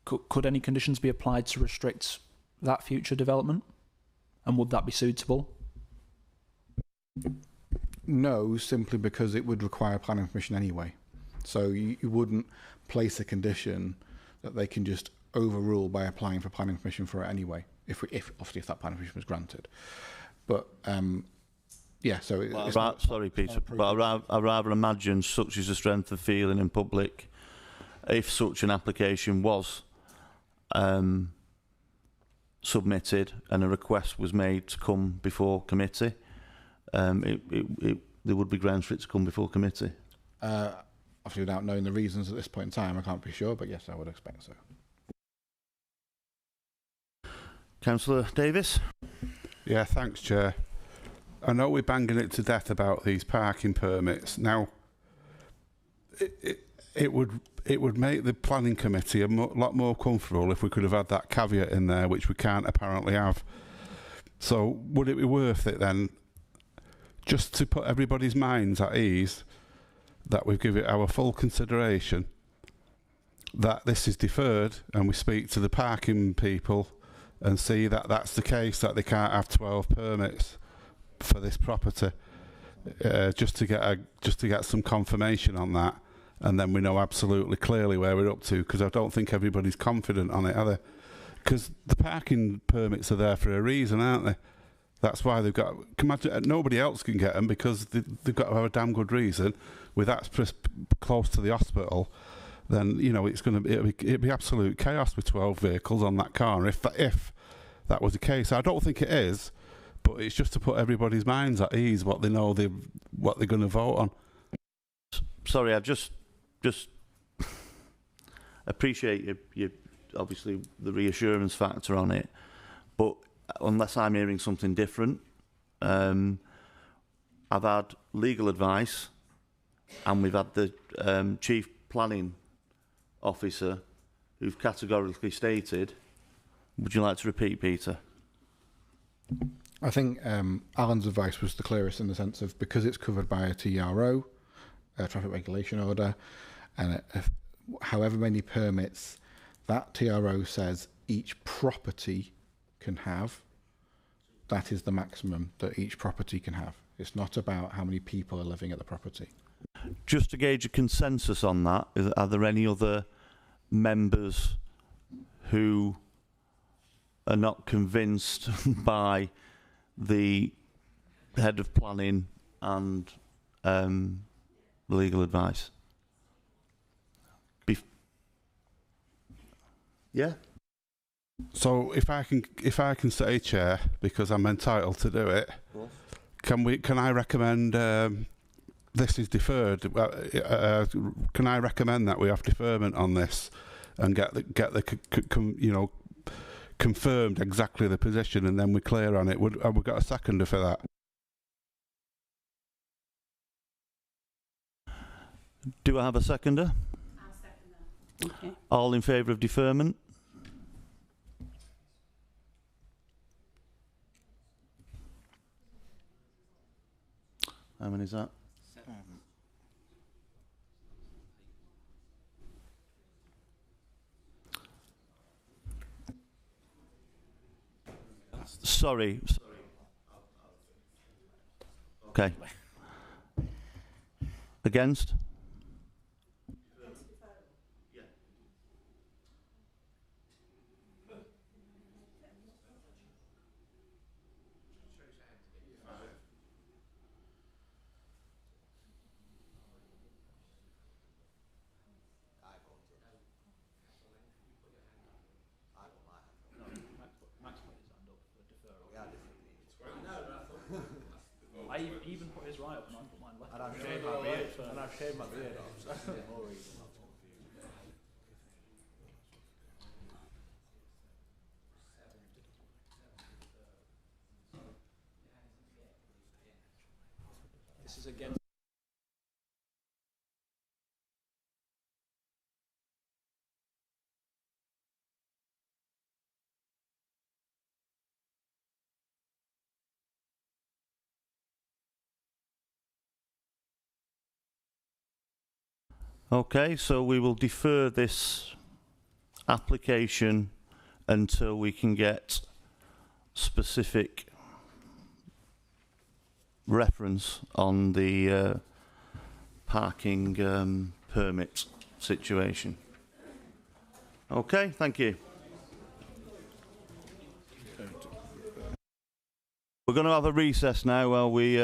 could any conditions be applied to restrict that future development? And would that be suitable? No, simply because it would require planning permission anyway. So you wouldn't place a condition that they can just overrule by applying for planning permission for it anyway, if obviously if that planning permission was granted. But yeah, so sorry, Peter, but I rather imagine such is the strength of feeling in public. If such an application was submitted and a request was made to come before committee, there would be grounds for it to come before committee. Obviously, without knowing the reasons at this point in time, I can't be sure, but yes, I would expect so. Councillor Davis? Yeah, thanks, Chair. I know we're banging it to death about these parking permits. Now, it would make the planning committee a lot more comfortable if we could have had that caveat in there, which we can't apparently have. So would it be worth it then, just to put everybody's minds at ease, that we give it our full consideration, that this is deferred, and we speak to the parking people and see that that's the case, that they can't have 12 permits for this property, just to get some confirmation on that, and then we know absolutely clearly where we're up to, because I don't think everybody's confident on it, are they? Because the parking permits are there for a reason, aren't they? That's why they've got. Imagine, nobody else can get them because they've got to have a damn good reason. With that close to the hospital, then you know it'd be absolute chaos with 12 vehicles on that corner. If that was the case, I don't think it is, but it's just to put everybody's minds at ease what they know what they're going to vote on. Sorry, I just appreciate you obviously the reassurance factor on it, but unless I'm hearing something different, I've had legal advice, and we've had the chief planning officer who've categorically stated. Would you like to repeat, Peter? I think Alan's advice was the clearest in the sense of, because it's covered by a TRO, a traffic regulation order, and however many permits that TRO says each property can have, that is the maximum that each property can have. It's not about how many people are living at the property. Just to gauge a consensus on that, are there any other members who are not convinced by the head of planning and legal advice? Yeah. So if I can say, Chair, because I'm entitled to do it, can I recommend this is deferred? Can I recommend that we have deferment on this and get the confirmed exactly the position, and then we're clear on it? Have we got a seconder for that? Do I have a seconder? I'll second that. Okay. All in favour of deferment? How many is that? 7. Sorry. Okay. Against? I even put his right up and I put mine left. And I've shaved my beard off. This is against. Okay, so we will defer this application until we can get specific reference on the parking permit situation. Okay, thank you. We're going to have a recess now while we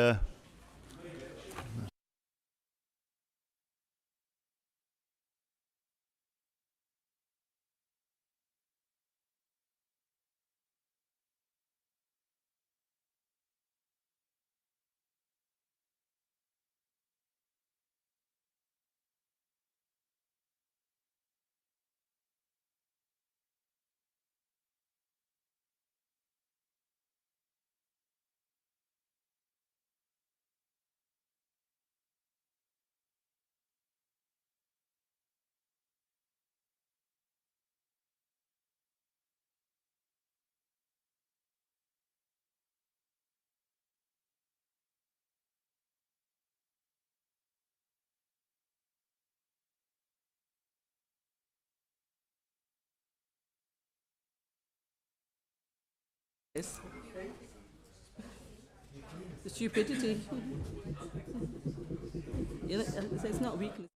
The stupidity. It's not weakness.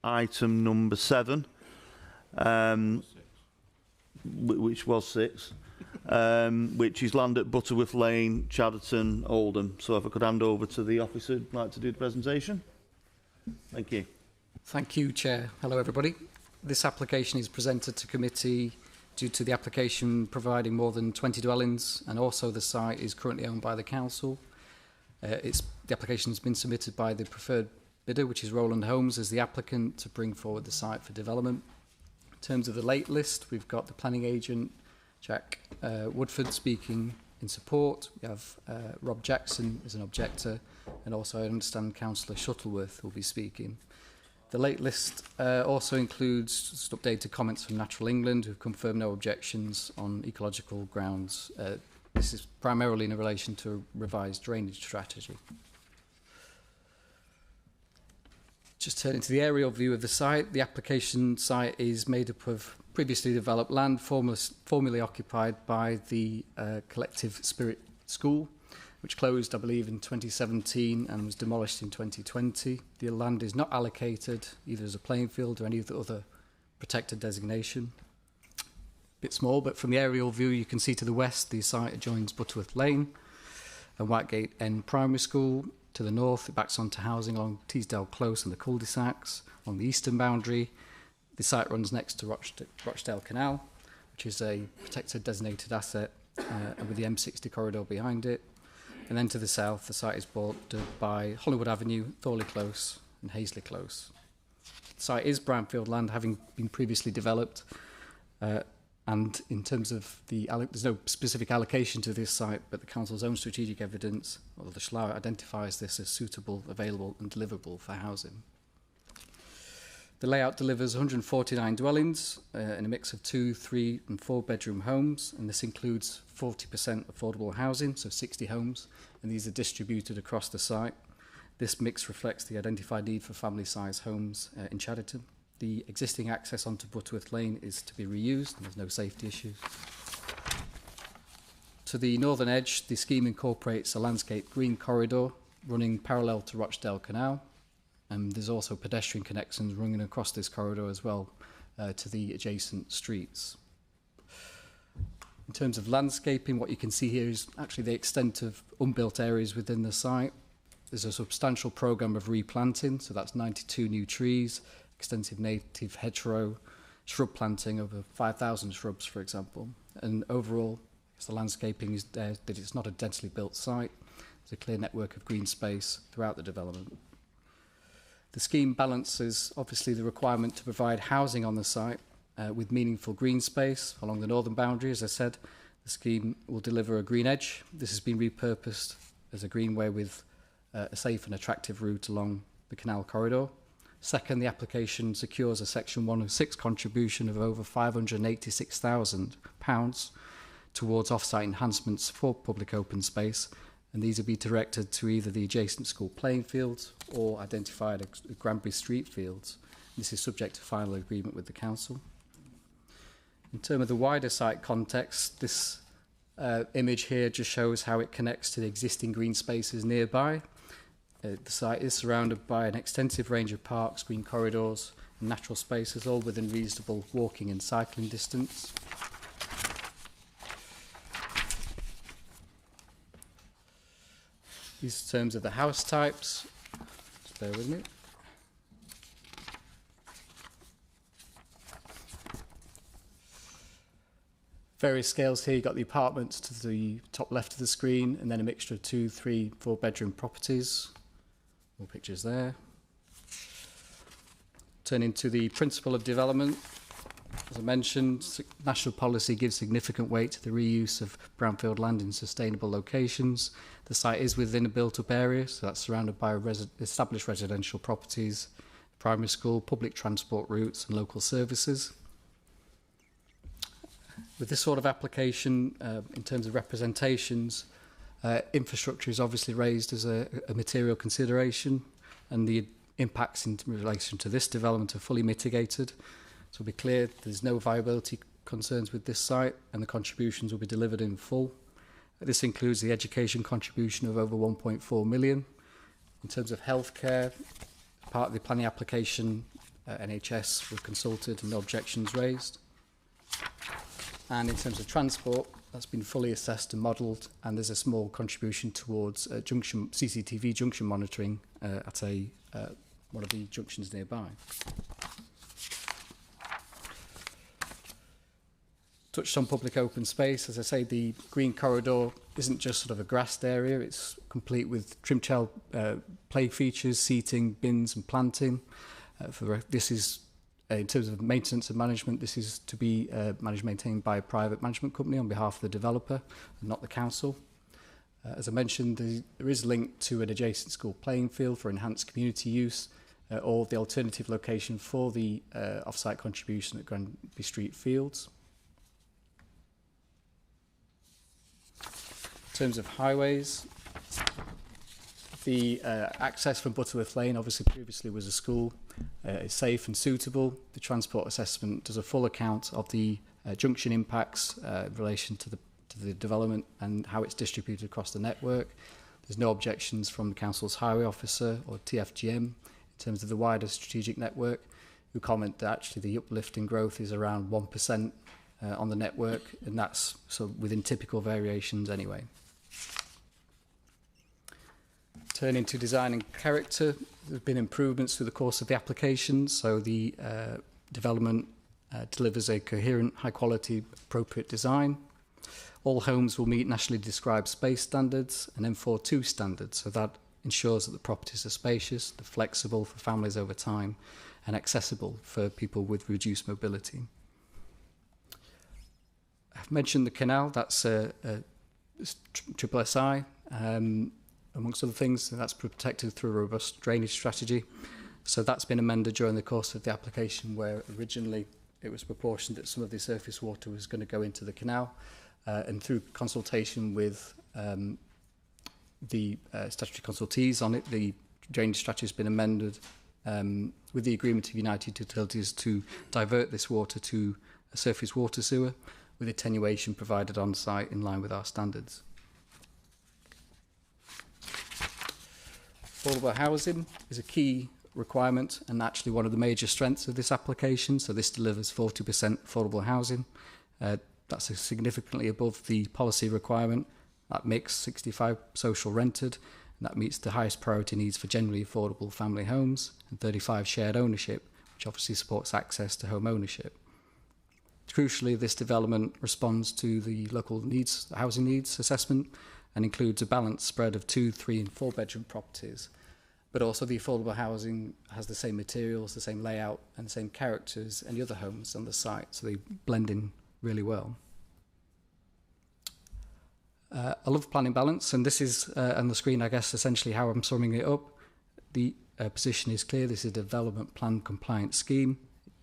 item number 7, which was 6, which is land at Butterworth Lane, Chadderton, Oldham. So if I could hand over to the officer who'd like to do the presentation. Thank you. Thank you, Chair. Hello, everybody. This application is presented to committee due to the application providing more than 20 dwellings, and also the site is currently owned by the council. The application has been submitted by the preferred bidder, which is Roland Homes, as the applicant to bring forward the site for development. In terms of the late list, we've got the planning agent, Jack Woodford, speaking in support. We have Rob Jackson as an objector, and also I understand Councillor Shuttleworth will be speaking. The late list also includes just updated comments from Natural England, who've confirmed no objections on ecological grounds. This is primarily in relation to a revised drainage strategy. Just turning to the aerial view of the site, the application site is made up of previously developed land formerly occupied by the Collective Spirit School, which closed, I believe, in 2017 and was demolished in 2020. The land is not allocated either as a playing field or any of the other protected designation. A bit small, but from the aerial view you can see to the west the site adjoins Butterworth Lane and Whitegate End Primary School. To the north it backs onto housing along Teesdale Close and the cul-de-sacs. Along the eastern boundary the site runs next to Rochdale Canal, which is a protected designated asset, and with the M60 corridor behind it. And then to the south, the site is bordered by Hollywood Avenue, Thorley Close and Hazley Close. The site is brownfield land, having been previously developed. And in terms of there's no specific allocation to this site, but the council's own strategic evidence, or the SLAR, identifies this as suitable, available and deliverable for housing. The layout delivers 149 dwellings in a mix of 2, 3 and 4 bedroom homes, and this includes 40% affordable housing, so 60 homes, and these are distributed across the site. This mix reflects the identified need for family-size homes in Chadderton. The existing access onto Butterworth Lane is to be reused, and there's no safety issues. To the northern edge, the scheme incorporates a landscape green corridor running parallel to Rochdale Canal. There's also pedestrian connections running across this corridor as well to the adjacent streets. In terms of landscaping, what you can see here is actually the extent of unbuilt areas within the site. There's a substantial programme of replanting, so that's 92 new trees, extensive native hedgerow, shrub planting, over 5,000 shrubs, for example. And overall, the landscaping is there, that it's not a densely built site. There's a clear network of green space throughout the development. The scheme balances, obviously, the requirement to provide housing on the site with meaningful green space along the northern boundary. As I said, the scheme will deliver a green edge. This has been repurposed as a greenway with a safe and attractive route along the canal corridor. Second, the application secures a Section 106 contribution of over £586,000 towards off-site enhancements for public open space, and these will be directed to either the adjacent school playing fields or identified Granbury Street fields. This is subject to final agreement with the council. In terms of the wider site context, this image here just shows how it connects to the existing green spaces nearby. The site is surrounded by an extensive range of parks, green corridors and natural spaces, all within reasonable walking and cycling distance. These are terms of the house types. Just bear with me. Various scales here. You've got the apartments to the top left of the screen, and then a mixture of 2, 3, 4 bedroom properties. More pictures there. Turning to the principle of development. As I mentioned, national policy gives significant weight to the reuse of brownfield land in sustainable locations. The site is within a built-up area, so that's surrounded by established residential properties, primary school, public transport routes and local services. With this sort of application, in terms of representations, infrastructure is obviously raised as a material consideration, and the impacts in relation to this development are fully mitigated. So it'll be clear there's no viability concerns with this site, and the contributions will be delivered in full. This includes the education contribution of over 1.4 million. In terms of healthcare, part of the planning application NHS were consulted and no objections raised. And in terms of transport, that's been fully assessed and modelled, and there's a small contribution towards CCTV junction monitoring at one of the junctions nearby. Touched on public open space. As I say, the green corridor isn't just sort of a grassed area, it's complete with trim child play features, seating, bins and planting. This is, in terms of maintenance and management, this is to be managed and maintained by a private management company on behalf of the developer, and not the council. As I mentioned, there is linked to an adjacent school playing field for enhanced community use, or the alternative location for the off-site contribution at Granby Street Fields. In terms of highways, the access from Butterworth Lane obviously previously was a school. It's safe and suitable. The transport assessment does a full account of the junction impacts in relation to the development and how it's distributed across the network. There's no objections from the council's highway officer or TFGM in terms of the wider strategic network, who comment that actually the uplift in growth is around 1% on the network, and that's so within typical variations anyway. Turning to design and character, there have been improvements through the course of the application, so the development delivers a coherent, high quality, appropriate design. All homes will meet nationally described space standards and M42 standards, so that ensures that the properties are spacious, they're flexible for families over time, and accessible for people with reduced mobility. I've mentioned the canal, that's triple SI, amongst other things, and that's protected through a robust drainage strategy. So that's been amended during the course of the application, where originally it was proportioned that some of the surface water was going to go into the canal, and through consultation with the statutory consultees on it, the drainage strategy has been amended with the agreement of United Utilities to divert this water to a surface water sewer, with attenuation provided on site in line with our standards. Affordable housing is a key requirement and actually one of the major strengths of this application. So this delivers 40% affordable housing. That's significantly above the policy requirement. That makes 65 social rented, and that meets the highest priority needs for generally affordable family homes, and 35 shared ownership, which obviously supports access to home ownership. Crucially, this development responds to the local needs, housing needs assessment, and includes a balanced spread of 2, 3 and 4 bedroom properties. But also the affordable housing has the same materials, the same layout and the same character as any other homes on the site, so they blend in really well. I love planning balance, and this is on the screen, I guess, essentially how I'm summing it up. The position is clear. This is a development plan compliant scheme.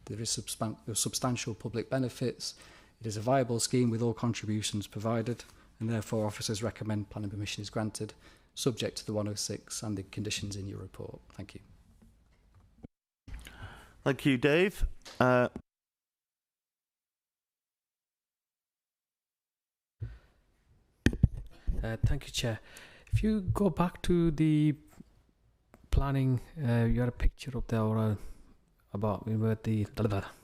There is substantial public benefits. It is a viable scheme with all contributions provided, and therefore officers recommend planning permission is granted, subject to the 106 and the conditions in your report. Thank you. Thank you, Dave. Thank you, Chair. If you go back to the planning, you had a picture up there about where the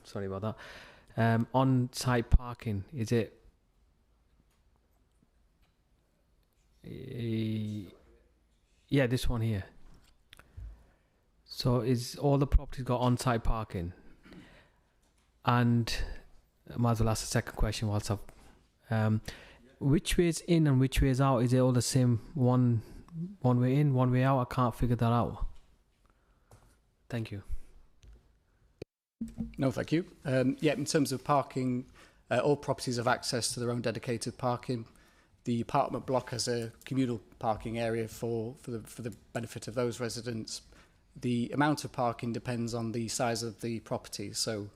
sorry about that. On-site parking, is it? Yeah, this one here. So is all the properties got on-site parking? And I might as well ask the second question whilst I've which way is in and which way is out? Is it all the same, one way in, one way out? I can't figure that out. Thank you. No, thank you. Yeah, in terms of parking, all properties have access to their own dedicated parking. The apartment block has a communal parking area for the benefit of those residents. The amount of parking depends on the size of the property. So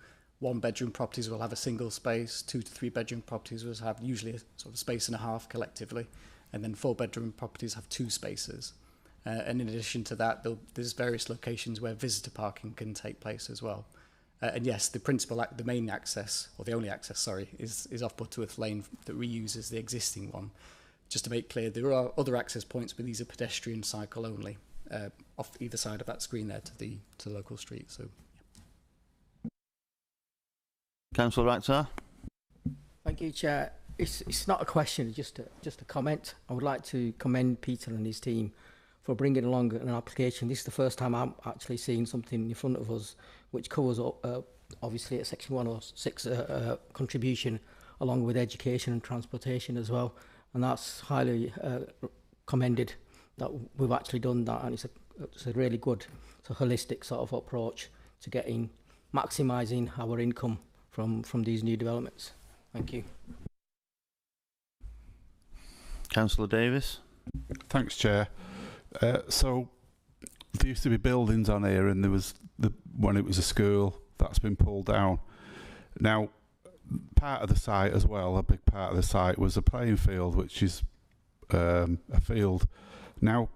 1-bedroom properties will have a single space, 2 to 3 bedroom properties will have usually a sort of space and a half collectively, and then 4-bedroom properties have 2 spaces. And in addition to that, there's various locations where visitor parking can take place as well. And yes, the main access, or the only access, sorry, is off Butterworth Lane that reuses the existing one. Just to make clear, there are other access points, but these are pedestrian cycle only, off either side of that screen there to the local street. So. Councillor Akhtar. Thank you, Chair. It's not a question, it's just a comment. I would like to commend Peter and his team for bringing along an application. This is the first time I'm actually seeing something in front of us which covers obviously a Section 106 contribution along with education and transportation as well. And that's highly commended that we've actually done that, and it's a really good, it's a holistic sort of approach to maximising our income from these new developments. Thank you. Councillor Davis. Thanks, Chair. So there used to be buildings on here, and there was when it was a school that's been pulled down. Now, part of the site as well, a big part of the site was a playing field, which is a field. Now,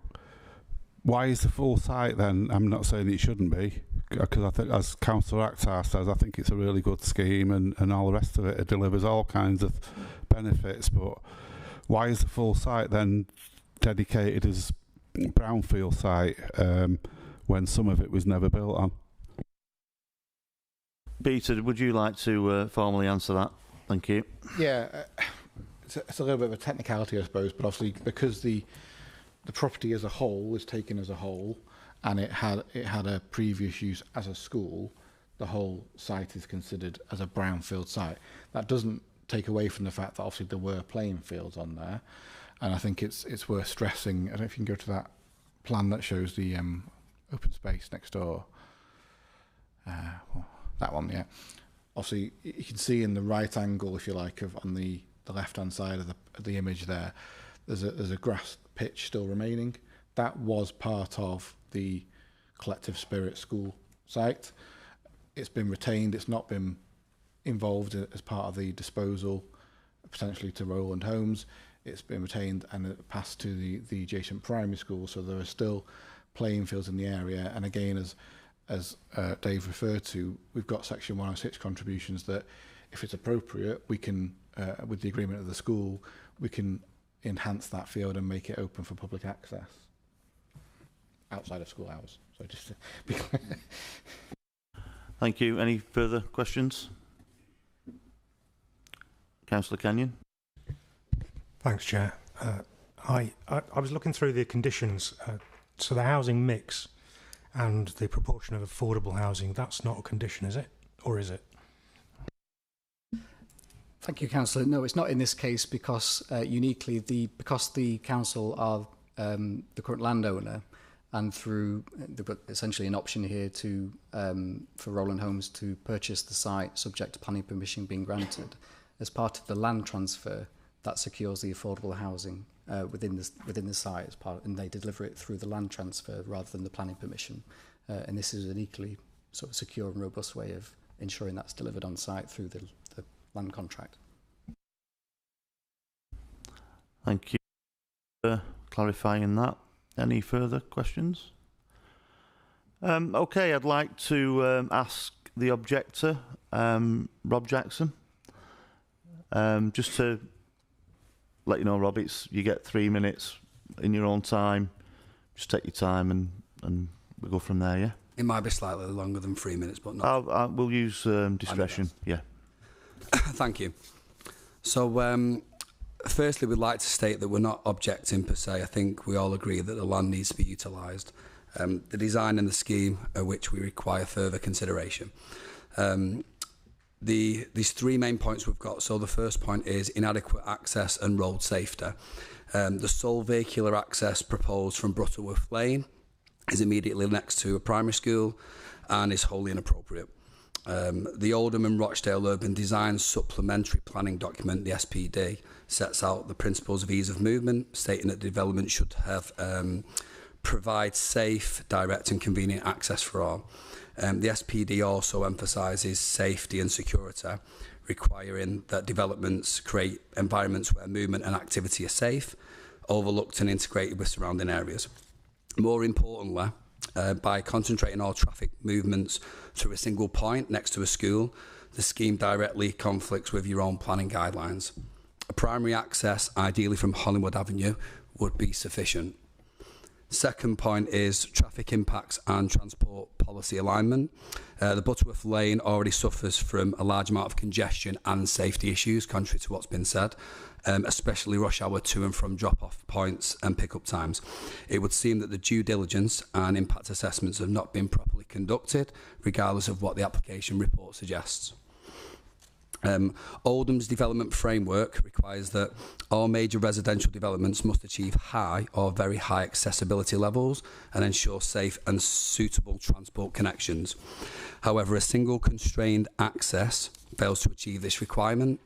why is the full site then? I'm not saying it shouldn't be, because I think, as Councillor Akhtar says, I think it's a really good scheme, and all the rest of it. It delivers all kinds of benefits, but why is the full site then dedicated as brownfield site when some of it was never built on? Peter, would you like to formally answer that? Thank you. Yeah, it's a little bit of a technicality, I suppose, but obviously because the property as a whole was taken as a whole, and it had a previous use as a school, the whole site is considered as a brownfield site. That doesn't take away from the fact that obviously there were playing fields on there, and I think it's worth stressing. I don't know if you can go to that plan that shows the open space next door. That one, yeah. Obviously, you can see in the right angle, if you like, on the left-hand side of the image there, there's a grass pitch still remaining. That was part of the Collective Spirit School site. It's been retained. It's not been involved as part of the disposal, potentially to Roland Homes. It's been retained and it passed to the adjacent primary school. So there are still playing fields in the area. And again, as Dave referred to, we've got Section 106 contributions that, if it's appropriate, we can, with the agreement of the school, we can enhance that field and make it open for public access outside of school hours. So just to be clear. Thank you. Any further questions? Councillor Kenyon. Thanks, Chair. I was looking through the conditions. So the housing mix and the proportion of affordable housing, that's not a condition, is it? Or is it? Thank you, Councillor. No, it's not in this case because uniquely, because the council are the current landowner, and through they've got essentially an option here to for Roland Homes to purchase the site subject to planning permission being granted. As part of the land transfer, that secures the affordable housing within the site as part, and they deliver it through the land transfer rather than the planning permission. And this is an equally sort of secure and robust way of ensuring that's delivered on site through the land contract. Thank you for clarifying that. Any further questions? Okay, I'd like to ask the objector, Rob Jackson. Just to let you know, Rob, you get 3 minutes in your own time. Just take your time and we'll go from there, yeah? It might be slightly longer than 3 minutes, but not. We'll use discretion, yeah. Thank you. So, firstly, we'd like to state that we're not objecting per se. I think we all agree that the land needs to be utilised. The design and the scheme are which we require further consideration. These 3 main points we've got. So the first point is inadequate access and road safety. The sole vehicular access proposed from Butterworth Lane is immediately next to a primary school and is wholly inappropriate. The Oldham and Rochdale Urban Design Supplementary Planning Document, the SPD, sets out the principles of ease of movement, stating that development should have provide safe, direct and convenient access for all. The SPD also emphasises safety and security, requiring that developments create environments where movement and activity are safe, overlooked and integrated with surrounding areas. More importantly, by concentrating all traffic movements through a single point next to a school, the scheme directly conflicts with your own planning guidelines. A primary access, ideally from Hollywood Avenue, would be sufficient. Second point is traffic impacts and transport policy alignment. The Butterworth Lane already suffers from a large amount of congestion and safety issues, contrary to what's been said, especially rush hour to and from drop-off points and pick-up times. It would seem that the due diligence and impact assessments have not been properly conducted, regardless of what the application report suggests. Oldham's development framework requires that all major residential developments must achieve high or very high accessibility levels and ensure safe and suitable transport connections. However, a single constrained access fails to achieve this requirement.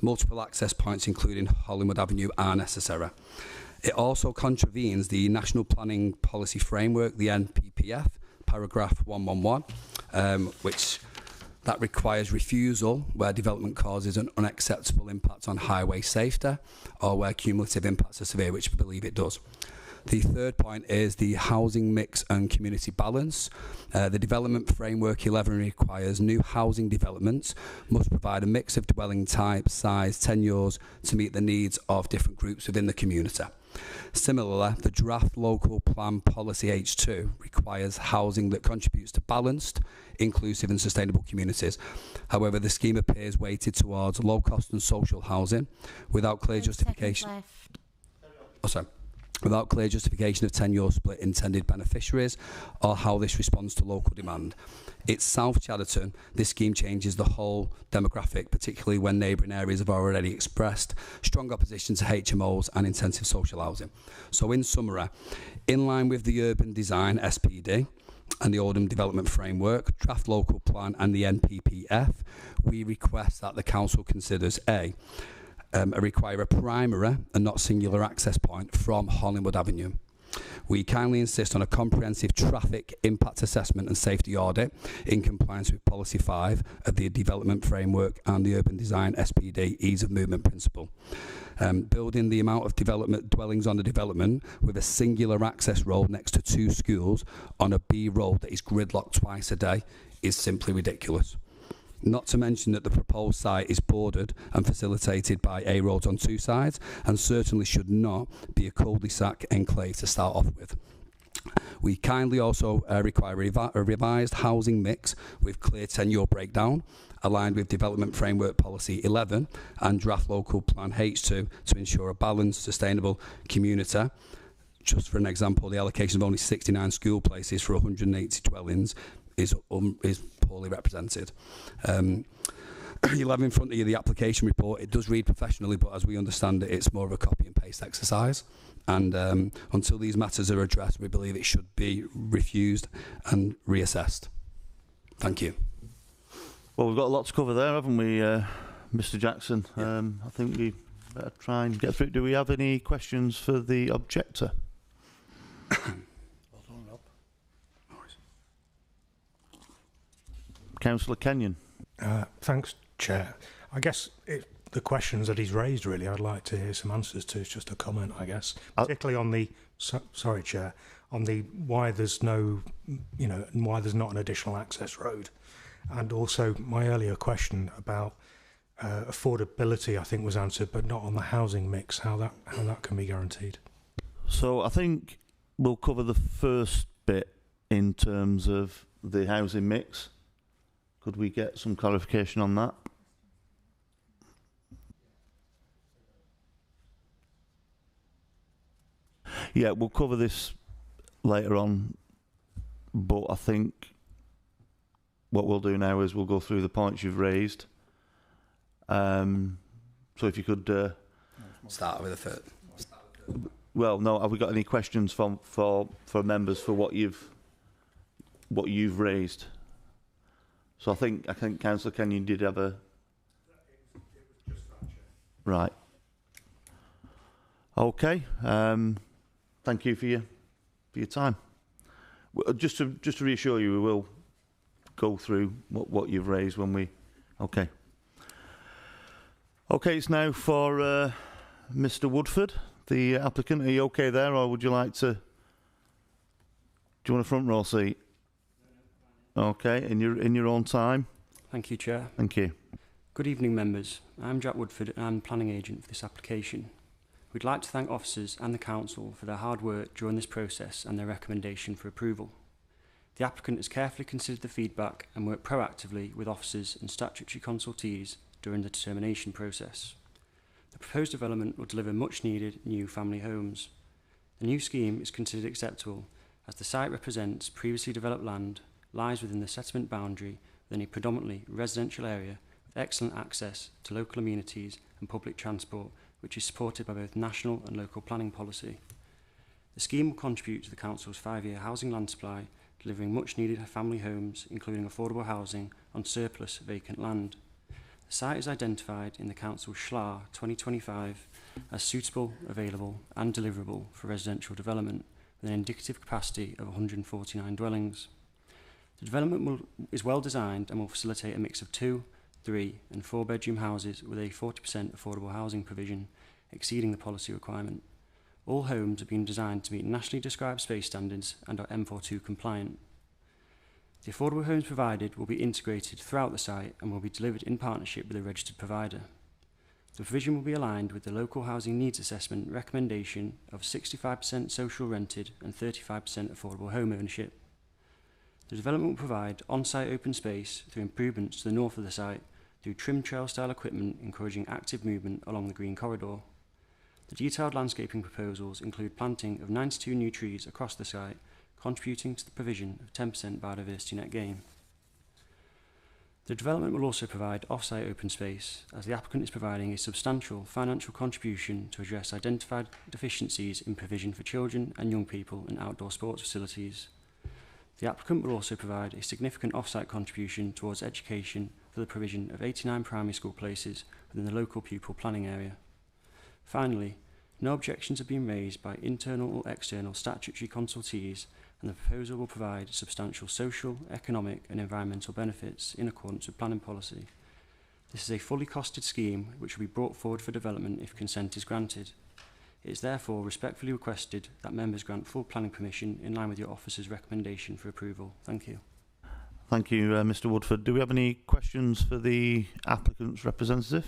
Multiple access points, including Hollywood Avenue, are necessary. It also contravenes the National Planning Policy Framework, the NPPF, paragraph 111, which that requires refusal where development causes an unacceptable impact on highway safety or where cumulative impacts are severe, which we believe it does. The third point is the housing mix and community balance. The Development Framework 11 requires new housing developments must provide a mix of dwelling type, size, tenures to meet the needs of different groups within the community. Similarly, the Draft Local Plan Policy H2 requires housing that contributes to balanced, inclusive and sustainable communities. However, the scheme appears weighted towards low cost and social housing without clear justification. Without clear justification of tenure split intended beneficiaries or how this responds to local demand. It's South Chadderton, this scheme changes the whole demographic, particularly when neighbouring areas have already expressed strong opposition to HMOs and intensive social housing. So in summary, in line with the Urban Design SPD and the Oldham Development Framework, Draft Local Plan and the NPPF, we request that the Council considers require a primary and not singular access point from Hollywood Avenue. We kindly insist on a comprehensive traffic impact assessment and safety audit in compliance with Policy 5 of the Development Framework and the Urban Design SPD Ease of Movement Principle. Building the amount of development dwellings on the development with a singular access road next to two schools on a B road that is gridlocked twice a day is simply ridiculous. Not to mention that the proposed site is bordered and facilitated by A roads on two sides and certainly should not be a cul-de-sac enclave to start off with. We kindly also require a revised housing mix with clear tenure breakdown, aligned with Development Framework Policy 11 and Draft Local Plan H2 to ensure a balanced, sustainable community. Just for an example, the allocation of only 69 school places for 180 dwellings is poorly represented. 11 in front of you, the application report, it does read professionally, but as we understand it, it's more of a copy and paste exercise. And until these matters are addressed, we believe it should be refused and reassessed. Thank you. Well, we've got a lot to cover there, haven't we, Mr. Jackson? Yeah. I think we better try and get through. Do we have any questions for the objector? Councillor Kenyon. Thanks, Chair. I guess the questions that he's raised, really, I'd like to hear some answers to. It's just a comment, I guess, particularly on the, sorry, Chair, on the why there's no, and why there's not an additional access road. And also my earlier question about affordability, I think, was answered, but not on the housing mix, how that can be guaranteed. So I think we'll cover the first bit in terms of the housing mix. Could we get some clarification on that? Yeah, we'll cover this later on, but I think what we'll do now is we'll go through the points you've raised. So if you could start with the first. Well, no. Have we got any questions for members for what you've raised? So I think Councillor Kenyon did have a right. Okay. Thank you for your time. Just to reassure you, we will go through what you've raised when we. Okay. Okay, it's now for Mr. Woodford, the applicant. Are you okay there, or would you like to? Do you want a front row seat? Okay, in your own time. Thank you, Chair. Thank you. Good evening, members. I'm Jack Woodford and I'm planning agent for this application. We'd like to thank officers and the Council for their hard work during this process and their recommendation for approval. The applicant has carefully considered the feedback and worked proactively with officers and statutory consultees during the determination process. The proposed development will deliver much needed new family homes. The new scheme is considered acceptable as the site represents previously developed land, lies within the settlement boundary within a predominantly residential area with excellent access to local amenities and public transport, which is supported by both national and local planning policy. The scheme will contribute to the Council's 5-year housing land supply, delivering much needed family homes, including affordable housing on surplus vacant land. The site is identified in the Council's SHLA 2025 as suitable, available and deliverable for residential development with an indicative capacity of 149 dwellings. The development is well designed and will facilitate a mix of 2, 3 and 4 bedroom houses with a 40% affordable housing provision, exceeding the policy requirement. All homes have been designed to meet nationally described space standards and are M42 compliant. The affordable homes provided will be integrated throughout the site and will be delivered in partnership with a registered provider. The provision will be aligned with the local housing needs assessment recommendation of 65% social rented and 35% affordable home ownership. The development will provide on-site open space through improvements to the north of the site through trim trail style equipment encouraging active movement along the green corridor. The detailed landscaping proposals include planting of 92 new trees across the site, contributing to the provision of 10% biodiversity net gain. The development will also provide off-site open space, as the applicant is providing a substantial financial contribution to address identified deficiencies in provision for children and young people in outdoor sports facilities. The applicant will also provide a significant off-site contribution towards education for the provision of 89 primary school places within the local pupil planning area. Finally, no objections have been raised by internal or external statutory consultees, and the proposal will provide substantial social, economic and environmental benefits in accordance with planning policy. This is a fully costed scheme which will be brought forward for development if consent is granted. It is therefore respectfully requested that members grant full planning permission in line with your officer's recommendation for approval. Thank you. Thank you, Mr Woodford. Do we have any questions for the applicant's representative?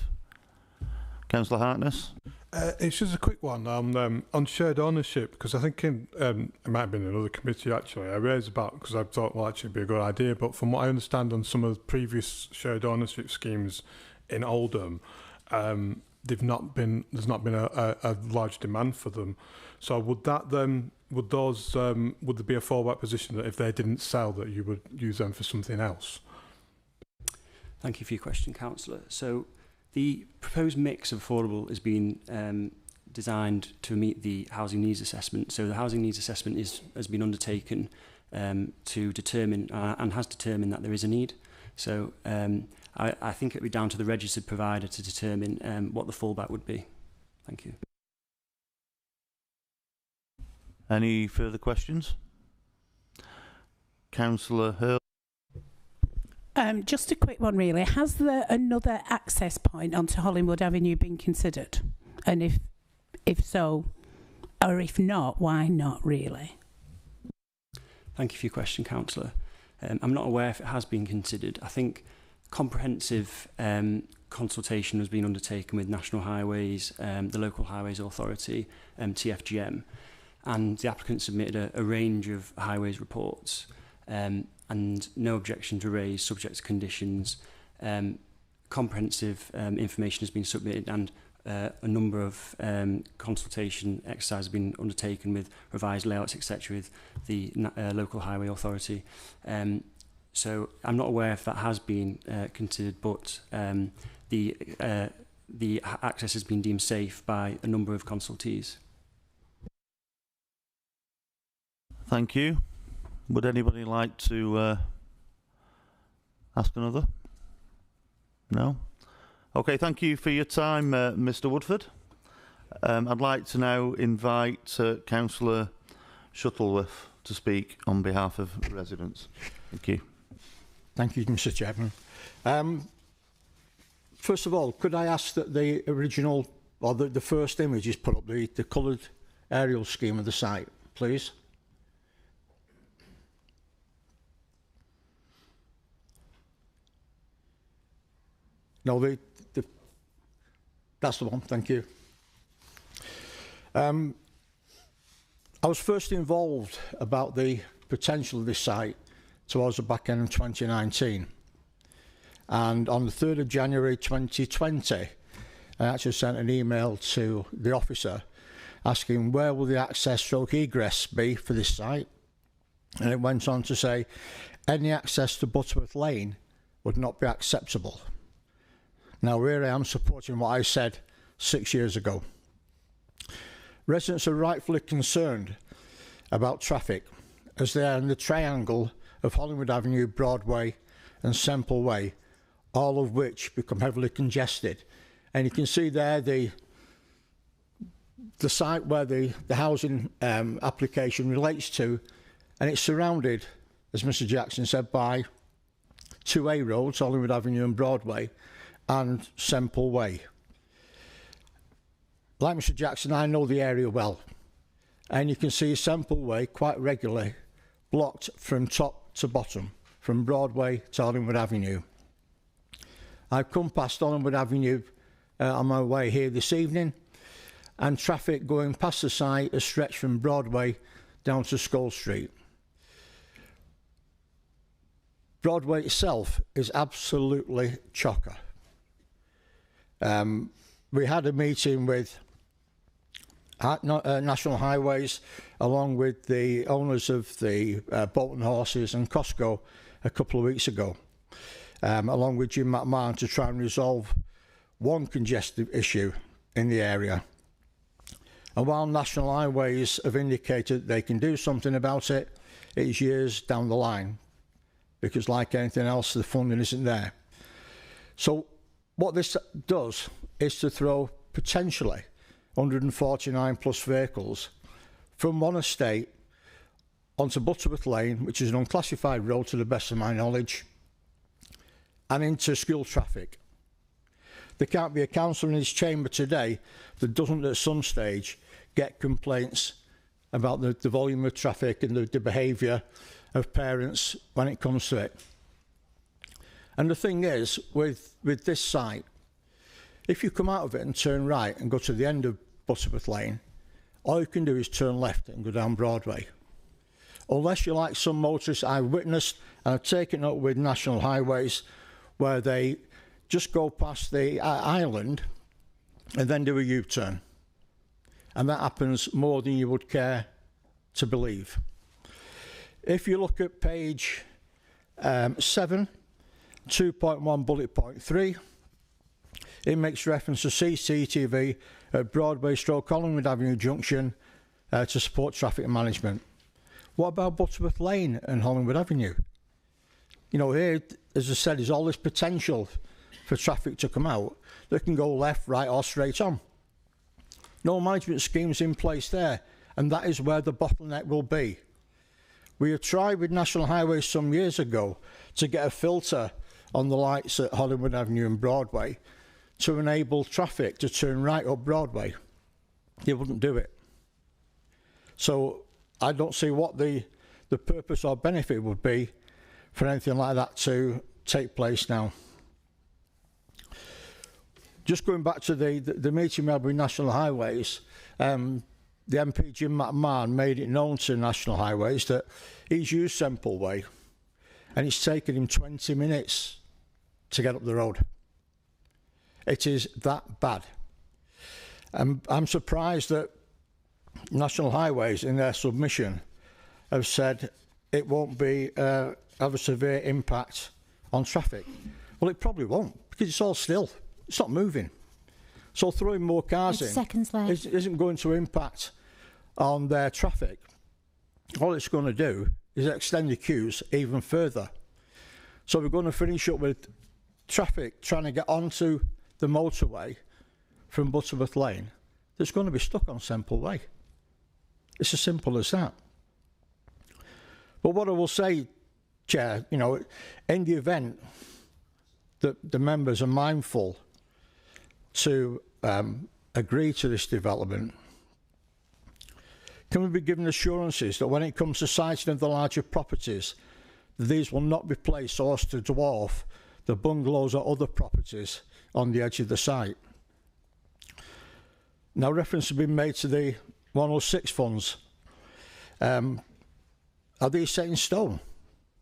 Councillor Harkness. It's just a quick one on shared ownership, because I think it might have been another committee actually I raised about, because I thought well actually it'd be a good idea, but from what I understand on some of the previous shared ownership schemes in Oldham, there's not been a large demand for them. So would that then would there be a fallback position that if they didn't sell that you would use them for something else? Thank you for your question, Councillor. So the proposed mix of affordable has been designed to meet the housing needs assessment. So the housing needs assessment has been undertaken to determine and has determined that there is a need. So I think it would be down to the registered provider to determine what the fallback would be. Thank you. Any further questions? Councillor Hurl. Just a quick one, really. Has there another access point onto Hollingwood Avenue been considered? And if so, or if not, why not really? Thank you for your question, Councillor. I'm not aware if it has been considered. I think comprehensive consultation has been undertaken with National Highways, the Local Highways Authority, TFGM, and the applicant submitted a range of highways reports. And no objections were raised, subject to conditions. Comprehensive information has been submitted, and a number of consultation exercises have been undertaken with revised layouts, etc., with the local highway authority. So I'm not aware if that has been considered, but the access has been deemed safe by a number of consultees. Thank you. Would anybody like to ask another? No? Okay, thank you for your time, Mr Woodford. I'd like to now invite Councillor Shuttleworth to speak on behalf of residents. Thank you. Thank you, Mr Chairman. First of all, could I ask that the original, or the first image is put up, the coloured aerial scheme of the site, please? No, that's the one, thank you. I was first involved about the potential of this site towards the back end of 2019. And on the 3rd of January 2020, I actually sent an email to the officer asking where will the access stroke egress be for this site. And it went on to say any access to Butterworth Lane would not be acceptable. Now here I am supporting what I said 6 years ago. Residents are rightfully concerned about traffic as they are in the triangle of Hollywood Avenue, Broadway and Semple Way, all of which become heavily congested. And you can see there the site where the housing application relates to, and it's surrounded, as Mr Jackson said, by 2A roads, Hollywood Avenue and Broadway, and Semple Way. Like Mr Jackson, I know the area well, and you can see Semple Way quite regularly blocked from top to bottom, from Broadway to Hollywood Avenue. I've come past Hollywood Avenue on my way here this evening, and traffic going past the site has stretched from Broadway down to Skull Street. Broadway itself is absolutely chocker. We had a meeting with National Highways along with the owners of the Bolton Horses and Costco a couple of weeks ago, along with Jim McMahon, to try and resolve one congestive issue in the area. And while National Highways have indicated they can do something about it, it is years down the line, because like anything else, the funding isn't there. So what this does is to throw potentially 149 plus vehicles from one estate onto Butterworth Lane, which is an unclassified road to the best of my knowledge, and into school traffic. There can't be a councillor in this chamber today that doesn't at some stage get complaints about the volume of traffic and the behaviour of parents when it comes to it. And the thing is, with this site, if you come out of it and turn right and go to the end of Butterworth Lane, all you can do is turn left and go down Broadway. Unless you're like some motorists I've witnessed and I've taken up with National Highways, where they just go past the island and then do a U-turn. And that happens more than you would care to believe. If you look at page 7, 2.1 bullet point 3, it makes reference to CCTV at Broadway / Collingwood Avenue Junction to support traffic management. What about Butterworth Lane and Hollywood Avenue? You know, here, as I said, there's all this potential for traffic to come out that can go left, right or straight on. No management schemes in place there, and that is where the bottleneck will be. We have tried with National Highways some years ago to get a filter on the lights at Hollywood Avenue and Broadway to enable traffic to turn right up Broadway. They wouldn't do it. So I don't see what the purpose or benefit would be for anything like that to take place now. Just going back to the meeting we had with National Highways, the MP Jim McMahon made it known to National Highways that he's used Semple Way and it's taken him 20 minutes to get up the road. It is that bad. I'm surprised that National Highways in their submission have said it won't be have a severe impact on traffic. Well, it probably won't, because it's all still. It's not moving. So throwing more cars in seconds left. Isn't going to impact on their traffic. All it's going to do is extend the queues even further. So we're going to finish up with traffic trying to get onto the motorway from Butterworth Lane that's going to be stuck on Semple Way. It's as simple as that. But what I will say, Chair, you know, in the event that the members are mindful to agree to this development, can we be given assurances that when it comes to siting of the larger properties, these will not be placed so as to dwarf the bungalows or other properties on the edge of the site? Now, reference has been made to the 106 funds. Are these set in stone?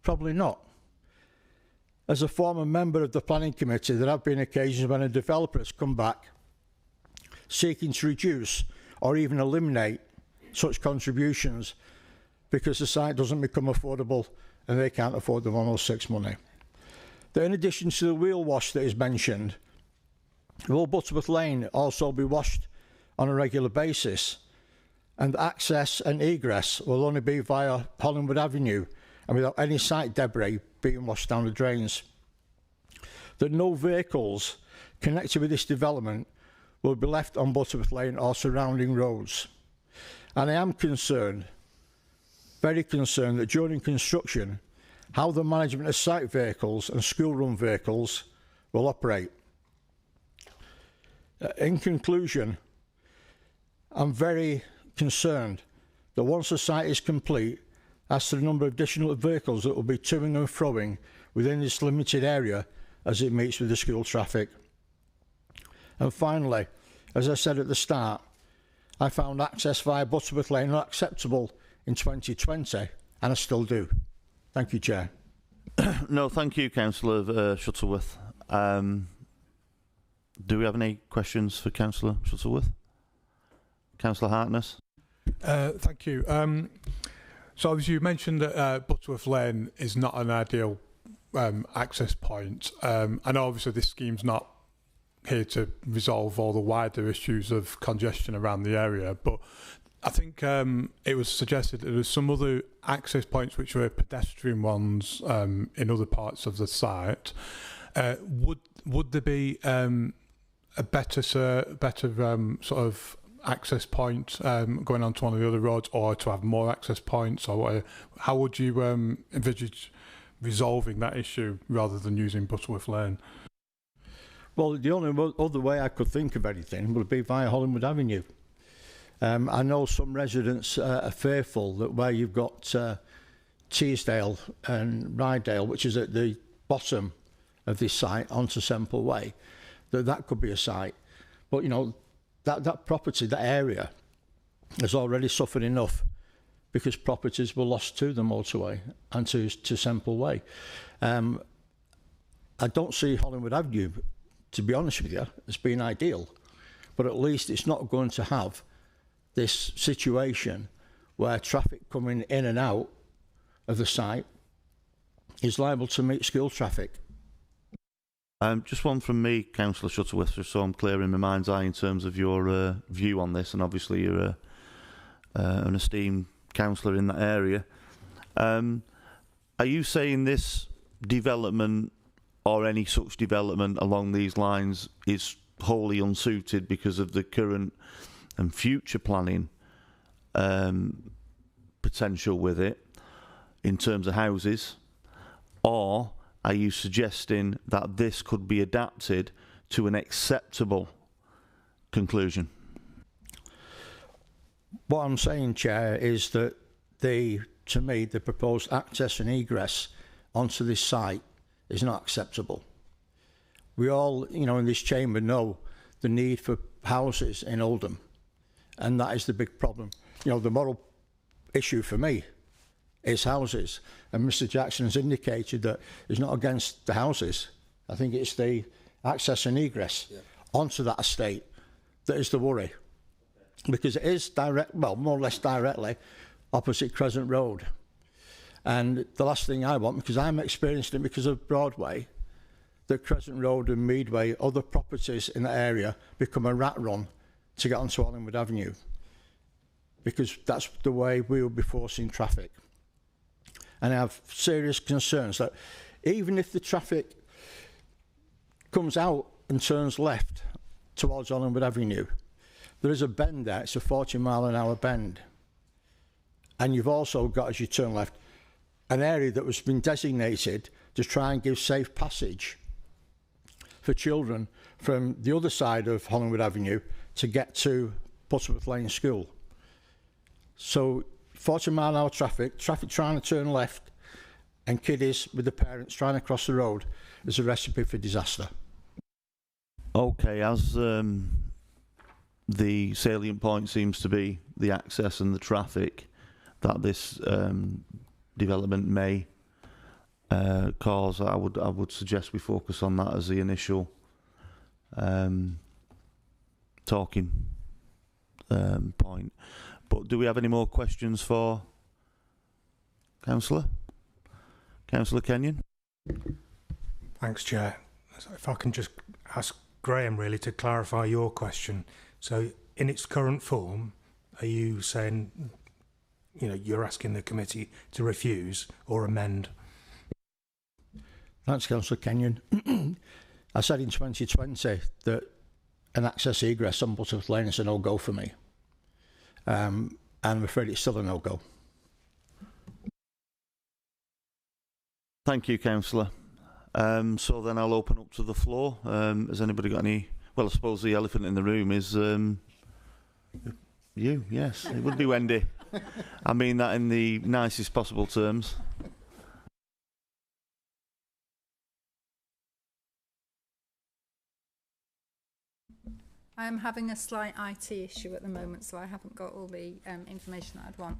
Probably not. As a former member of the planning committee, there have been occasions when a developer has come back seeking to reduce or even eliminate such contributions because the site doesn't become affordable and they can't afford the 106 money. That in addition to the wheel wash that is mentioned, will Butterworth Lane also be washed on a regular basis, and access and egress will only be via Hollingwood Avenue and without any site debris being washed down the drains. That no vehicles connected with this development will be left on Butterworth Lane or surrounding roads. And I am concerned, very concerned, that during construction, how the management of site vehicles and school run vehicles will operate. In conclusion, I'm very concerned that once the site is complete, as to the number of additional vehicles that will be toing and froing within this limited area as it meets with the school traffic. And finally, as I said at the start, I found access via Butterworth Lane unacceptable in 2020, and I still do. Thank you, Chair. No, thank you, Councillor Shuttleworth. Do we have any questions for Councillor Shuttleworth? Councillor Hartness? Thank you. So obviously you mentioned that Butterworth Lane is not an ideal access point. I know obviously this scheme's not here to resolve all the wider issues of congestion around the area, but I think it was suggested that there was some other access points which were pedestrian ones in other parts of the site. Would there be a better sort of access point going onto one of the other roads, or to have more access points, or how would you envisage resolving that issue rather than using Butterworth Lane? Well, the only other way I could think of anything would be via Hollingwood Avenue. I know some residents are fearful that where you've got Teesdale and Rydale, which is at the bottom of this site onto Semple Way, that could be a site. But, you know, that property, that area, has already suffered enough because properties were lost to the motorway and to Semple Way. I don't see Hollingwood Avenue, to be honest with you, as being ideal, but at least it's not going to have this situation where traffic coming in and out of the site is liable to meet school traffic. Just one from me, Councillor Shuttleworth, just so I'm clear in my mind's eye in terms of your view on this, and obviously you're an esteemed councillor in that area. Are you saying this development or any such development along these lines is wholly unsuited because of the current and future planning potential with it in terms of houses, or are you suggesting that this could be adapted to an acceptable conclusion? What I'm saying, Chair, is that to me, the proposed access and egress onto this site is not acceptable. We all, you know, in this chamber know the need for houses in Oldham, and that is the big problem. You know, the moral issue for me is houses, and Mr. Jackson has indicated that he's not against the houses. I think it's the access and egress onto that estate that is the worry, because it is direct, well, more or less directly opposite Crescent Road. And the last thing I want, because I'm experienced it because of Broadway, that Crescent Road and Meadway, other properties in that area, become a rat run to get onto Hollingwood Avenue, because that's the way we will be forcing traffic. And I have serious concerns that even if the traffic comes out and turns left towards Hollingwood Avenue, there is a bend there, it's a 40-mile-an-hour bend. And you've also got, as you turn left, an area that was been designated to try and give safe passage for children from the other side of Hollingwood Avenue to get to Butterworth Lane School. So 40-mile-an-hour traffic trying to turn left, and kiddies with the parents trying to cross the road is a recipe for disaster. Okay, as the salient point seems to be the access and the traffic that this development may cause. I would suggest we focus on that as the initial talking point. But do we have any more questions for Councillor Kenyon? Thanks, Chair. So if I can just ask Graham really to clarify your question. So in its current form, are you saying, you know, you're asking the committee to refuse or amend? Thanks, Councillor Kenyon. I said in 2020 that an access egress on Butterworth Lane is a no-go for me. And I'm afraid it's still a no-go. Thank you, Councillor. So then I'll open up to the floor. Has anybody got any? Well, I suppose the elephant in the room is you. Yes, it would be Wendy. I mean that in the nicest possible terms. I'm having a slight IT issue at the moment, so I haven't got all the information that I'd want.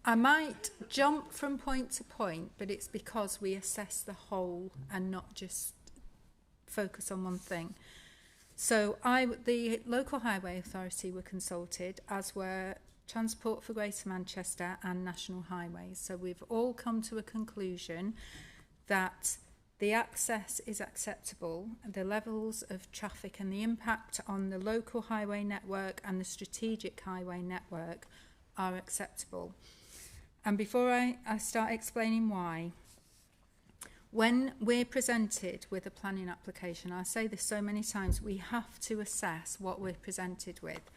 I might jump from point to point, but it's because we assess the whole and not just focus on one thing. So the local highway authority were consulted, as were Transport for Greater Manchester and National Highways. So we've all come to a conclusion that the access is acceptable, the levels of traffic and the impact on the local highway network and the strategic highway network are acceptable. And before I start explaining why, when we're presented with a planning application, I say this so many times, we have to assess what we're presented with.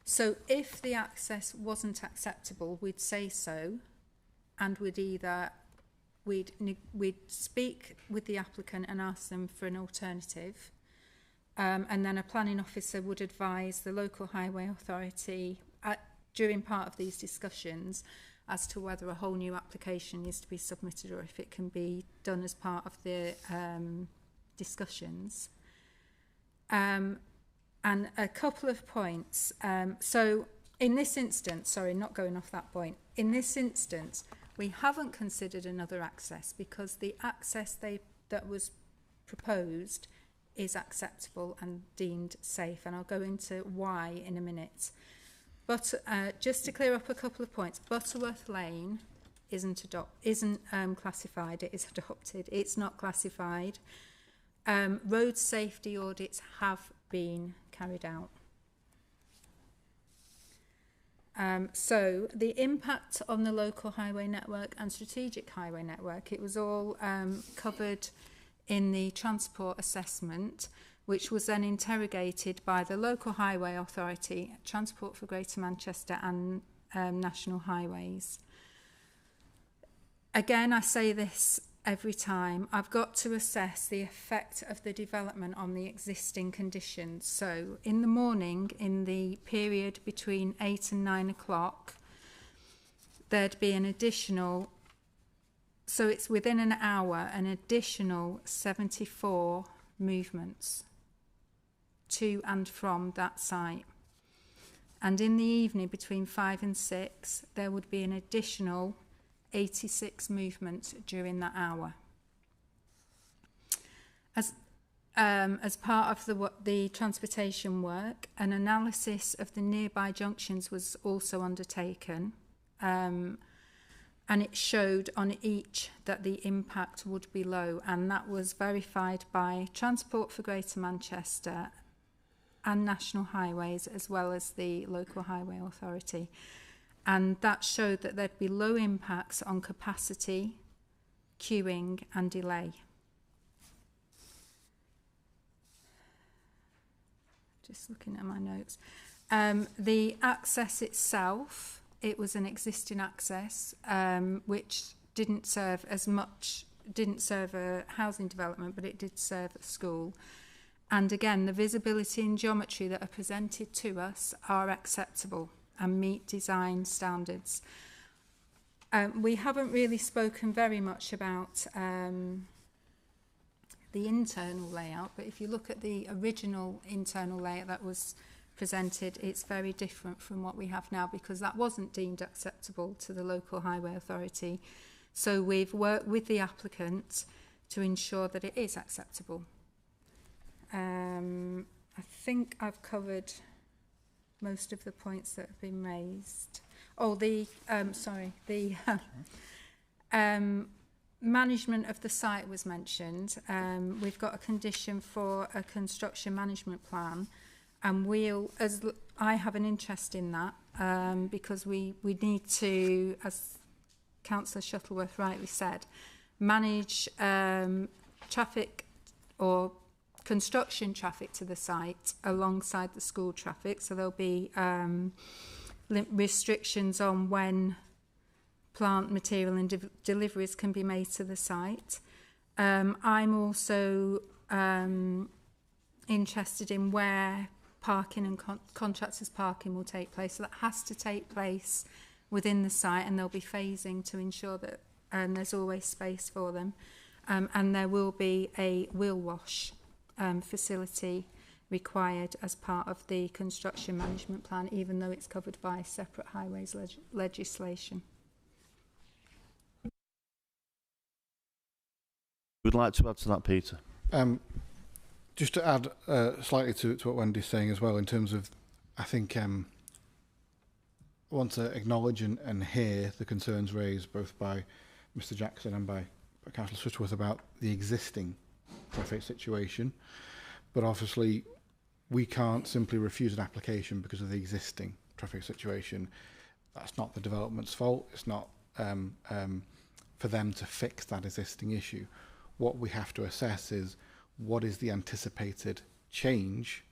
So if the access wasn't acceptable, we'd say so, and we'd speak with the applicant and ask them for an alternative, and then a planning officer would advise the local highway authority during part of these discussions as to whether a whole new application is to be submitted or if it can be done as part of the discussions. And a couple of points. So in this instance, sorry, not going off that point, in this instance, we haven't considered another access because the access that was proposed is acceptable and deemed safe, and I'll go into why in a minute. But just to clear up a couple of points, Butterworth Lane isn't classified, it is adopted, it's not classified. Road safety audits have been carried out. So the impact on the local highway network and strategic highway network, it was all covered in the transport assessment, which was then interrogated by the local highway authority, Transport for Greater Manchester and National Highways. Again, I say this every time, I've got to assess the effect of the development on the existing conditions. So in the morning, in the period between 8 and 9 o'clock, there'd be an additional, so it's within an hour, an additional 74 movements to and from that site. And in the evening between 5 and 6, there would be an additional 86 movements during that hour. As part of the transportation work, an analysis of the nearby junctions was also undertaken, and it showed on each that the impact would be low, and that was verified by Transport for Greater Manchester and National Highways, as well as the local highway authority. And that showed that there'd be low impacts on capacity, queuing and delay. Just looking at my notes. The access itself, it was an existing access, which didn't serve a housing development, but it did serve a school. And again, the visibility and geometry that are presented to us are acceptable and meet design standards. We haven't really spoken very much about the internal layout, but if you look at the original internal layout that was presented, it's very different from what we have now, because that wasn't deemed acceptable to the local highway authority. So we've worked with the applicant to ensure that it is acceptable. I think I've covered most of the points that have been raised. Oh, the management of the site was mentioned. We've got a condition for a construction management plan, and I have an interest in that, because we need to, as Councillor Shuttleworth rightly said, manage traffic or construction traffic to the site alongside the school traffic. So there'll be restrictions on when plant material and deliveries can be made to the site. I'm also interested in where parking and contractors parking will take place. So that has to take place within the site, and there'll be phasing to ensure that there's always space for them. And there will be a wheel wash facility required as part of the construction management plan, even though it's covered by separate highways legislation. Would like to add to that, Peter? Just to add slightly to what Wendy's saying as well, in terms of, I think, I want to acknowledge and hear the concerns raised both by Mr Jackson and by Councillor Shuttleworth about the existing traffic situation. But obviously, we can't simply refuse an application because of the existing traffic situation. That's not the development's fault. It's not for them to fix that existing issue. What we have to assess is what is the anticipated change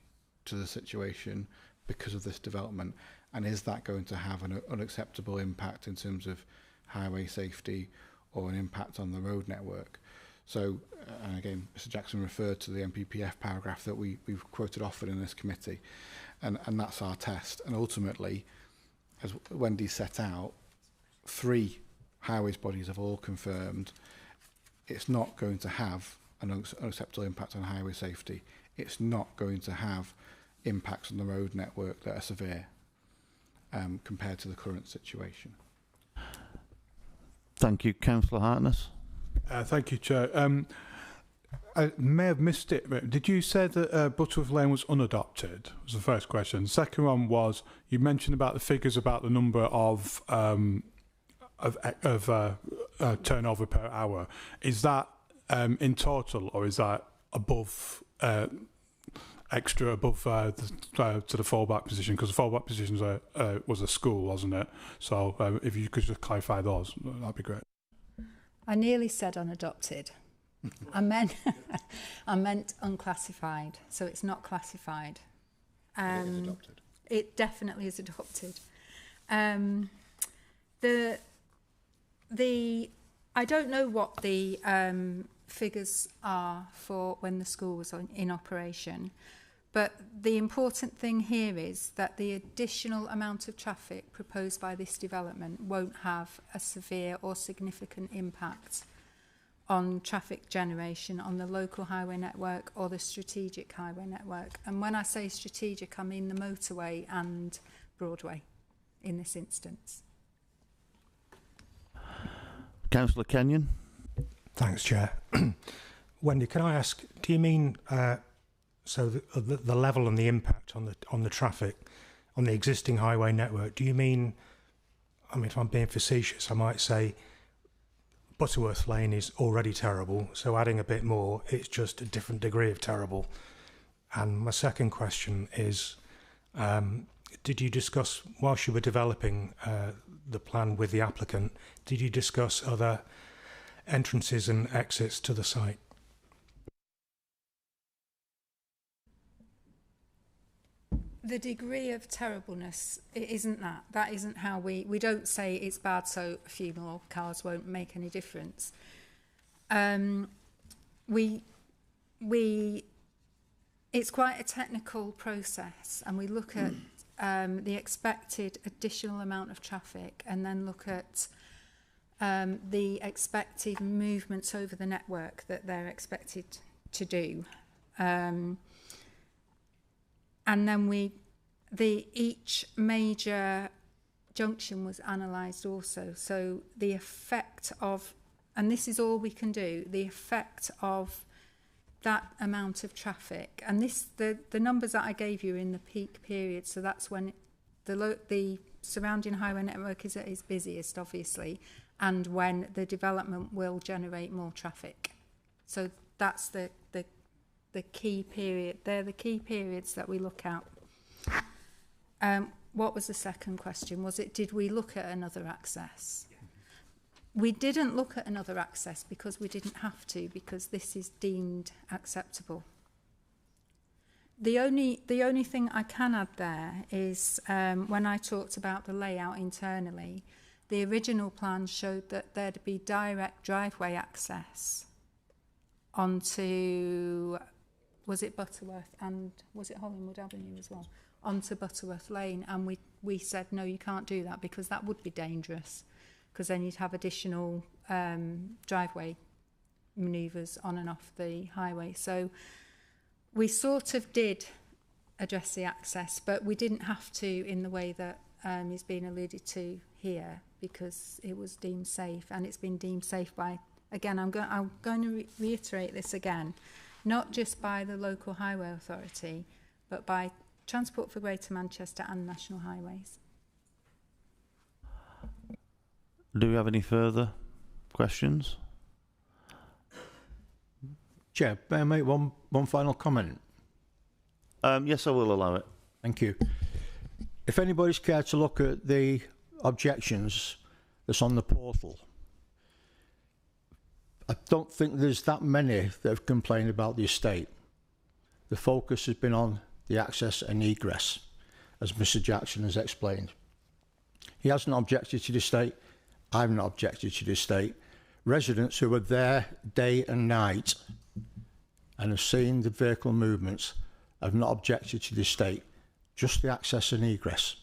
to the situation because of this development, and is that going to have an unacceptable impact in terms of highway safety or an impact on the road network. So, and again, Mr Jackson referred to the MPPF paragraph that we've quoted often in this committee, and that's our test. And ultimately, as Wendy set out, 3 highways bodies have all confirmed it's not going to have an unacceptable impact on highway safety. It's not going to have impacts on the road network that are severe compared to the current situation. Thank you. Councillor Hartness. Thank you, Chair. I may have missed it, but did you say that Butterworth Lane was unadopted? Was the first question. The second one was, you mentioned about the figures about the number of turnover per hour. Is that in total, or is that above extra above to the fallback position? Because the fallback position was a school, wasn't it? So if you could just clarify those, that'd be great. I nearly said unadopted. I meant unclassified, so it's not classified. It is adopted. It definitely is adopted. I don't know what the figures are for when the school was in operation, but the important thing here is that the additional amount of traffic proposed by this development won't have a severe or significant impact on traffic generation on the local highway network or the strategic highway network. And when I say strategic, I mean the motorway and Broadway in this instance. Councillor Kenyon. Thanks, Chair. Wendy, can I ask, do you mean so the level and the impact on the traffic on the existing highway network? Do you mean, I mean, if I'm being facetious, I might say Butterworth Lane is already terrible, so adding a bit more, it's just a different degree of terrible. And my second question is, did you discuss, whilst you were developing the plan with the applicant, did you discuss other entrances and exits to the site? The degree of terribleness, it isn't that. That isn't how we don't say it's bad so funeral cars won't make any difference. It's quite a technical process, and we look at the expected additional amount of traffic and then look at the expected movements over the network that they're expected to do. And then each major junction was analysed also. So the effect of, and this is all we can do, the effect of that amount of traffic, and the numbers that I gave you are in the peak period, so that's when the surrounding highway network is at its busiest, obviously, and when the development will generate more traffic. So that's the key period. They're the key periods that we look at. What was the second question? Was it, did we look at another access? We didn't look at another access because we didn't have to, because this is deemed acceptable. The only thing I can add there is when I talked about the layout internally, the original plan showed that there'd be direct driveway access onto, was it Butterworth and was it Hollingwood Avenue as well, onto Butterworth Lane, and we said no, you can't do that because that would be dangerous, because then you'd have additional driveway manoeuvres on and off the highway. So we sort of did address the access, but we didn't have to in the way that is being alluded to here, because it was deemed safe, and it's been deemed safe by, again, I'm going to reiterate this again, not just by the local highway authority, but by Transport for Greater Manchester and National Highways. Do we have any further questions? Chair, may I make one final comment? Yes, I will allow it. Thank you. If anybody's cared to look at the objections that's on the portal, I don't think there's that many that have complained about the estate. The focus has been on the access and egress, as Mr. Jackson has explained. He hasn't objected to the estate. I've not objected to the estate. Residents who were there day and night and have seen the vehicle movements have not objected to the estate, just the access and egress.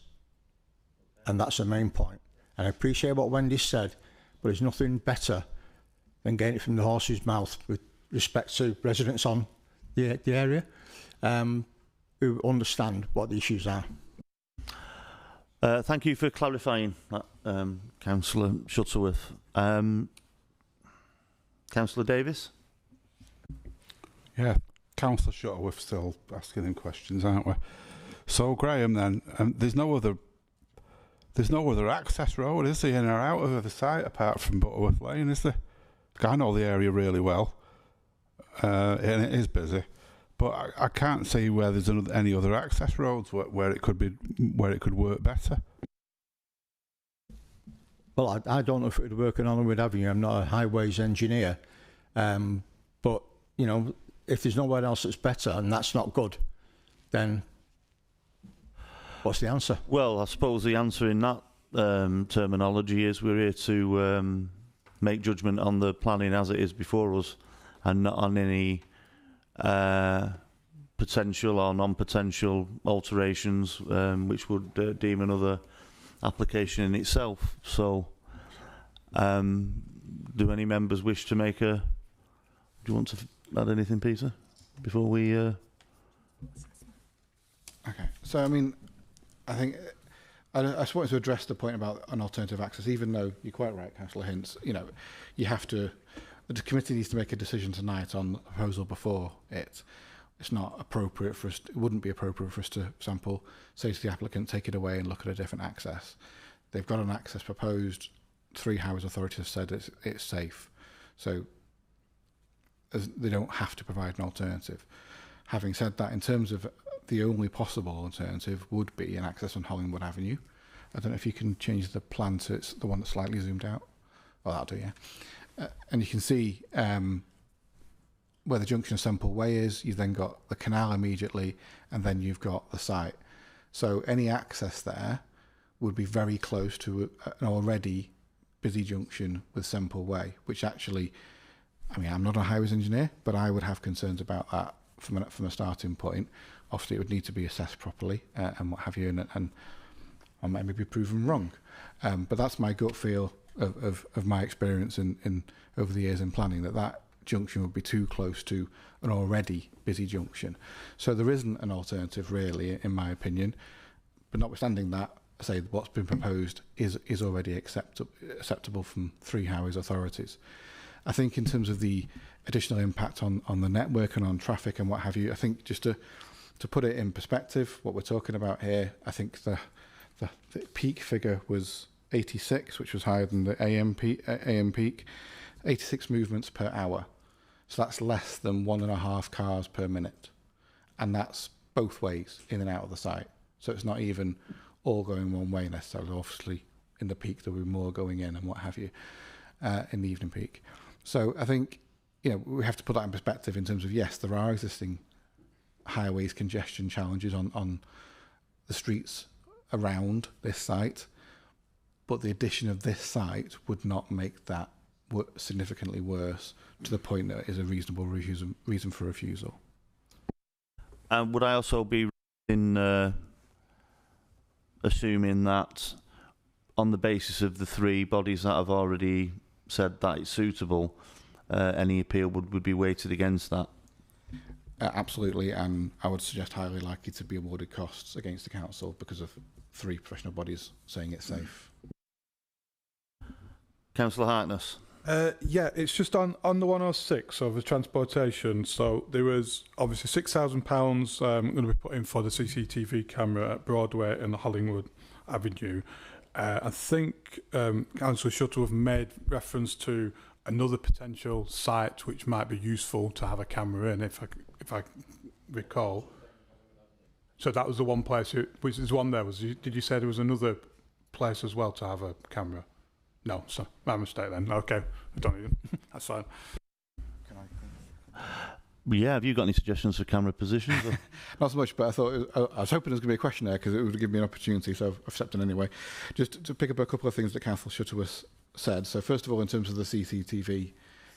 And that's the main point. And I appreciate what Wendy said, but there's nothing better than getting it from the horse's mouth with respect to residents on the area who understand what the issues are. Thank you for clarifying that, Councillor Shuttleworth. Councillor Davis? Yeah, Councillor Shuttleworth still asking him questions, aren't we? So Graham, then, there's no other access road, is there, in or out of the site apart from Butterworth Lane, is there? I know the area really well, and it is busy, but I can't see where there's any other access roads where it could work better. Well, I don't know if it would work on Hollingwood Avenue. I'm not a highways engineer, but you know, if there's nowhere else that's better and that's not good, then what's the answer? Well, I suppose the answer in that terminology is we're here to make judgment on the planning as it is before us, and not on any potential or non-potential alterations which would deem another application in itself. So do any members wish to make a, do you want to add anything, Peter, before we okay, so I mean, I think I just wanted to address the point about an alternative access, even though you're quite right, Councillor Hintz, you know, you have to, the committee needs to make a decision tonight on the proposal before it. It's not appropriate for us, it wouldn't be appropriate for us to, for example, say to the applicant, take it away and look at a different access. They've got an access proposed, 3 highways authorities have said it's safe. So they don't have to provide an alternative. Having said that, in terms of the only possible alternative would be an access on Hollingwood Avenue. I don't know if you can change the plan to it's the one that's slightly zoomed out. Oh, that'll do, yeah. And you can see where the junction of Semple Way is. You've then got the canal immediately, and then you've got the site. So any access there would be very close to an already busy junction with Semple Way, which actually, I mean, I'm not a highways engineer, but I would have concerns about that from a starting point. Obviously, it would need to be assessed properly and what have you, and I might be proven wrong. But that's my gut feel of my experience in over the years in planning, that junction would be too close to an already busy junction. So there isn't an alternative really, in my opinion. But notwithstanding that, I say what's been proposed is already acceptable from three highways authorities. I think in terms of the additional impact on the network and on traffic and what have you, I think just to put it in perspective, what we're talking about here, I think the peak figure was 86, which was higher than the AM peak, 86 movements per hour. So that's less than 1.5 cars per minute. And that's both ways, in and out of the site. So it's not even all going one way necessarily. Obviously, in the peak, there'll be more going in and what have you in the evening peak. So I think, we have to put that in perspective in terms of, yes, there are existing highways congestion challenges on the streets around this site, but the addition of this site would not make that significantly worse to the point that it is a reasonable reason for refusal. And would I also be in assuming that on the basis of the three bodies that have already said that it's suitable, any appeal would be weighted against that? Absolutely, and I would suggest highly likely to be awarded costs against the council because of three professional bodies saying it's safe. Councillor Harkness. Yeah, it's just on the 106 of the transportation. So there was obviously £6,000 going to be put in for the CCTV camera at Broadway and the Hollingwood Avenue. I think Councillor Shuttleworth made reference to another potential site which might be useful to have a camera in, if I recall. So that was the one place, which is one there. Did you say there was another place as well to have a camera? No, so my mistake then. Okay, I don't even. That's fine. Yeah, have you got any suggestions for camera positions? Not so much, but I was hoping there was going to be a question there because it would give me an opportunity, so I've stepped in anyway. Just to pick up a couple of things that Councillor Shuttleworth said. So first of all, in terms of the CCTV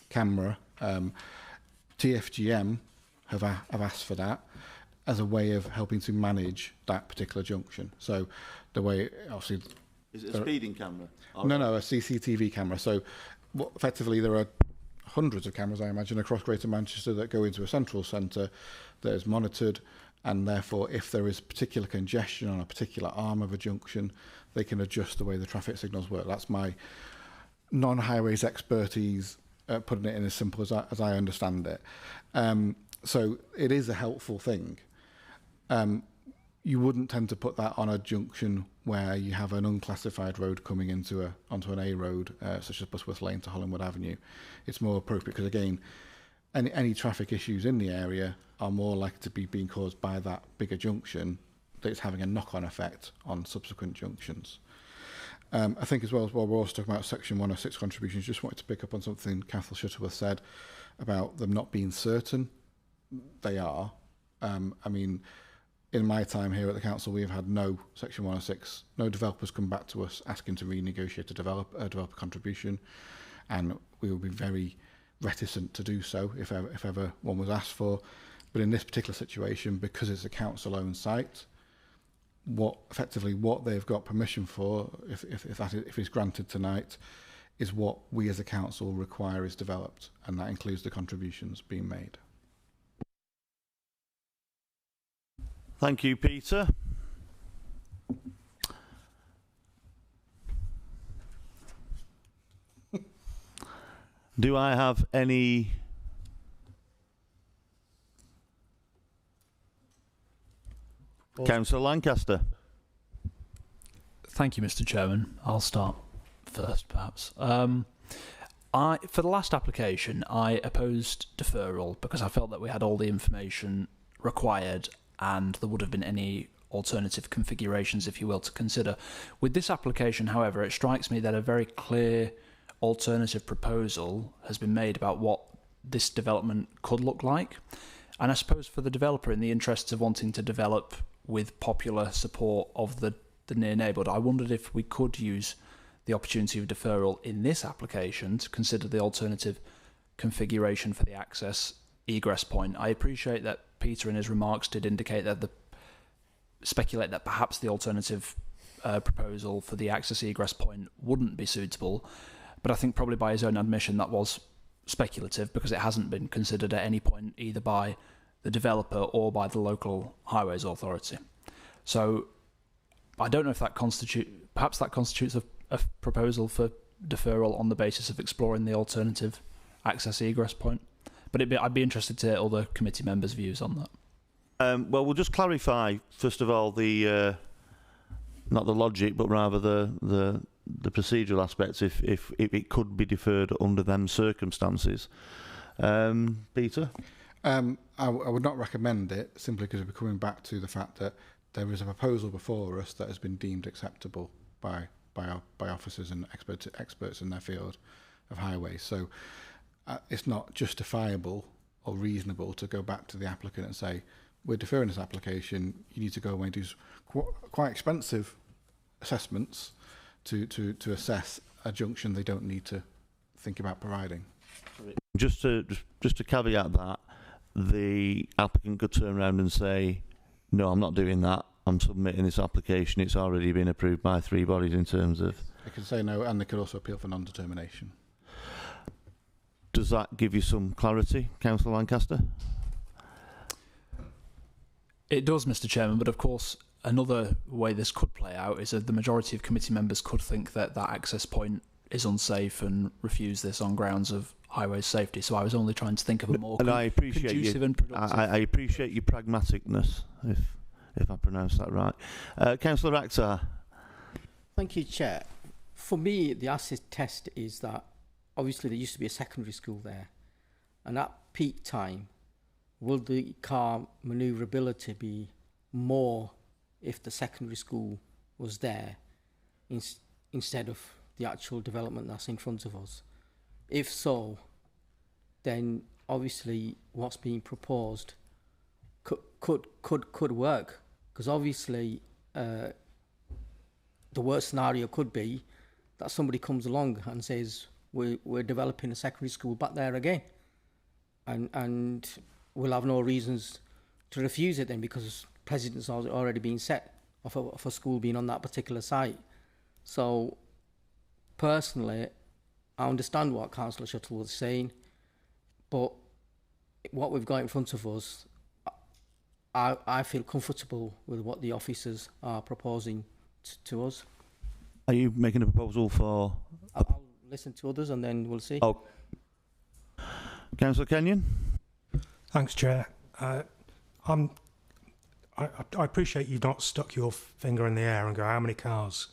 camera, TFGM have asked for that as a way of helping to manage that particular junction. So the way, obviously... Is it a speeding camera? No, a CCTV camera. So effectively there are hundreds of cameras, I imagine, across Greater Manchester that go into a central centre that is monitored, and therefore if there is particular congestion on a particular arm of a junction, they can adjust the way the traffic signals work. That's my non-highways expertise, putting it in as simple as I understand it. So it is a helpful thing. You wouldn't tend to put that on a junction where you have an unclassified road coming onto an A road, such as Butterworth Lane to Hollingwood Avenue. It's more appropriate because, again, any traffic issues in the area are more likely to be being caused by that bigger junction that's having a knock-on effect on subsequent junctions. I think as well, while we're also talking about Section 106 contributions, just wanted to pick up on something Councillor Shuttleworth said about them not being certain. They are. I mean, in my time here at the council, we have had no Section 106, no developers come back to us asking to renegotiate a developer contribution, and we will be very reticent to do so if ever one was asked for. But in this particular situation, because it's a council-owned site, what they've got permission for, if it's granted tonight, is what we as a council require is developed, and that includes the contributions being made. Thank you, Peter. Do I have any Councillor Lancaster? Thank you, Mr. Chairman. I'll start first, perhaps. For the last application, I opposed deferral because I felt that we had all the information required and there would have been any alternative configurations, if you will, to consider. With this application, however, it strikes me that a very clear alternative proposal has been made about what this development could look like. And I suppose for the developer, in the interests of wanting to develop with popular support of the near neighbourhood, I wondered if we could use the opportunity of deferral in this application to consider the alternative configuration for the access egress point. I appreciate that Peter in his remarks did indicate that speculate that perhaps the alternative proposal for the access egress point wouldn't be suitable, but I think probably by his own admission that was speculative because it hasn't been considered at any point either by the developer or by the local highways authority. So I don't know if that perhaps that constitutes a proposal for deferral on the basis of exploring the alternative access egress point. But I'd be interested to hear other committee members' views on that. Well, we'll just clarify, first of all, the not the logic, but rather the procedural aspects, if it could be deferred under them circumstances. Peter? I would not recommend it, simply because we're coming back to the fact that there is a proposal before us that has been deemed acceptable by officers and experts in their field of highways. So it's not justifiable or reasonable to go back to the applicant and say, we're deferring this application, you need to go away and do quite expensive assessments to assess a junction they don't need to think about providing. Just to caveat that, the applicant could turn around and say, no, I'm not doing that, I'm submitting this application, it's already been approved by 3 bodies in terms of... They can say no, and they could also appeal for non-determination. Does that give you some clarity, Councillor Lancaster? It does, Mr. Chairman, but of course another way this could play out is that the majority of committee members could think that that access point is unsafe and refuse this on grounds of highway safety. So I was only trying to think of a more conducive and productive... I appreciate your pragmaticness, if I pronounce that right. Councillor Akhtar. Thank you, Chair. For me, the acid test is that obviously there used to be a secondary school there, and at peak time, will the car manoeuvrability be more if the secondary school was there instead of the actual development that's in front of us? If so, then obviously what's being proposed could work, because obviously the worst scenario could be that somebody comes along and says we're developing a secondary school back there again, and we'll have no reasons to refuse it then, because precedents are already been set of a school being on that particular site. So personally, I understand what Councillor Shuttleworth is saying, but what we've got in front of us, I feel comfortable with what the officers are proposing to us. Are you making a proposal for... I'll listen to others and then we'll see. Oh. Councillor Kenyon? Thanks, Chair. I appreciate you've not stuck your finger in the air and go, how many cars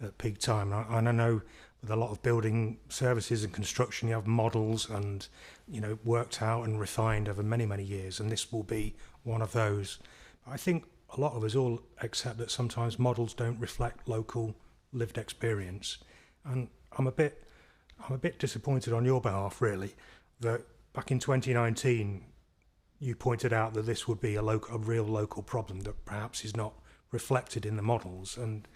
at peak time? And I know with a lot of building services and construction, you have models and, you know, worked out and refined over many, many years, and this will be one of those. I think a lot of us all accept that sometimes models don't reflect local lived experience, and I'm a bit disappointed on your behalf, really, that back in 2019 you pointed out that this would be a real local problem that perhaps is not reflected in the models, and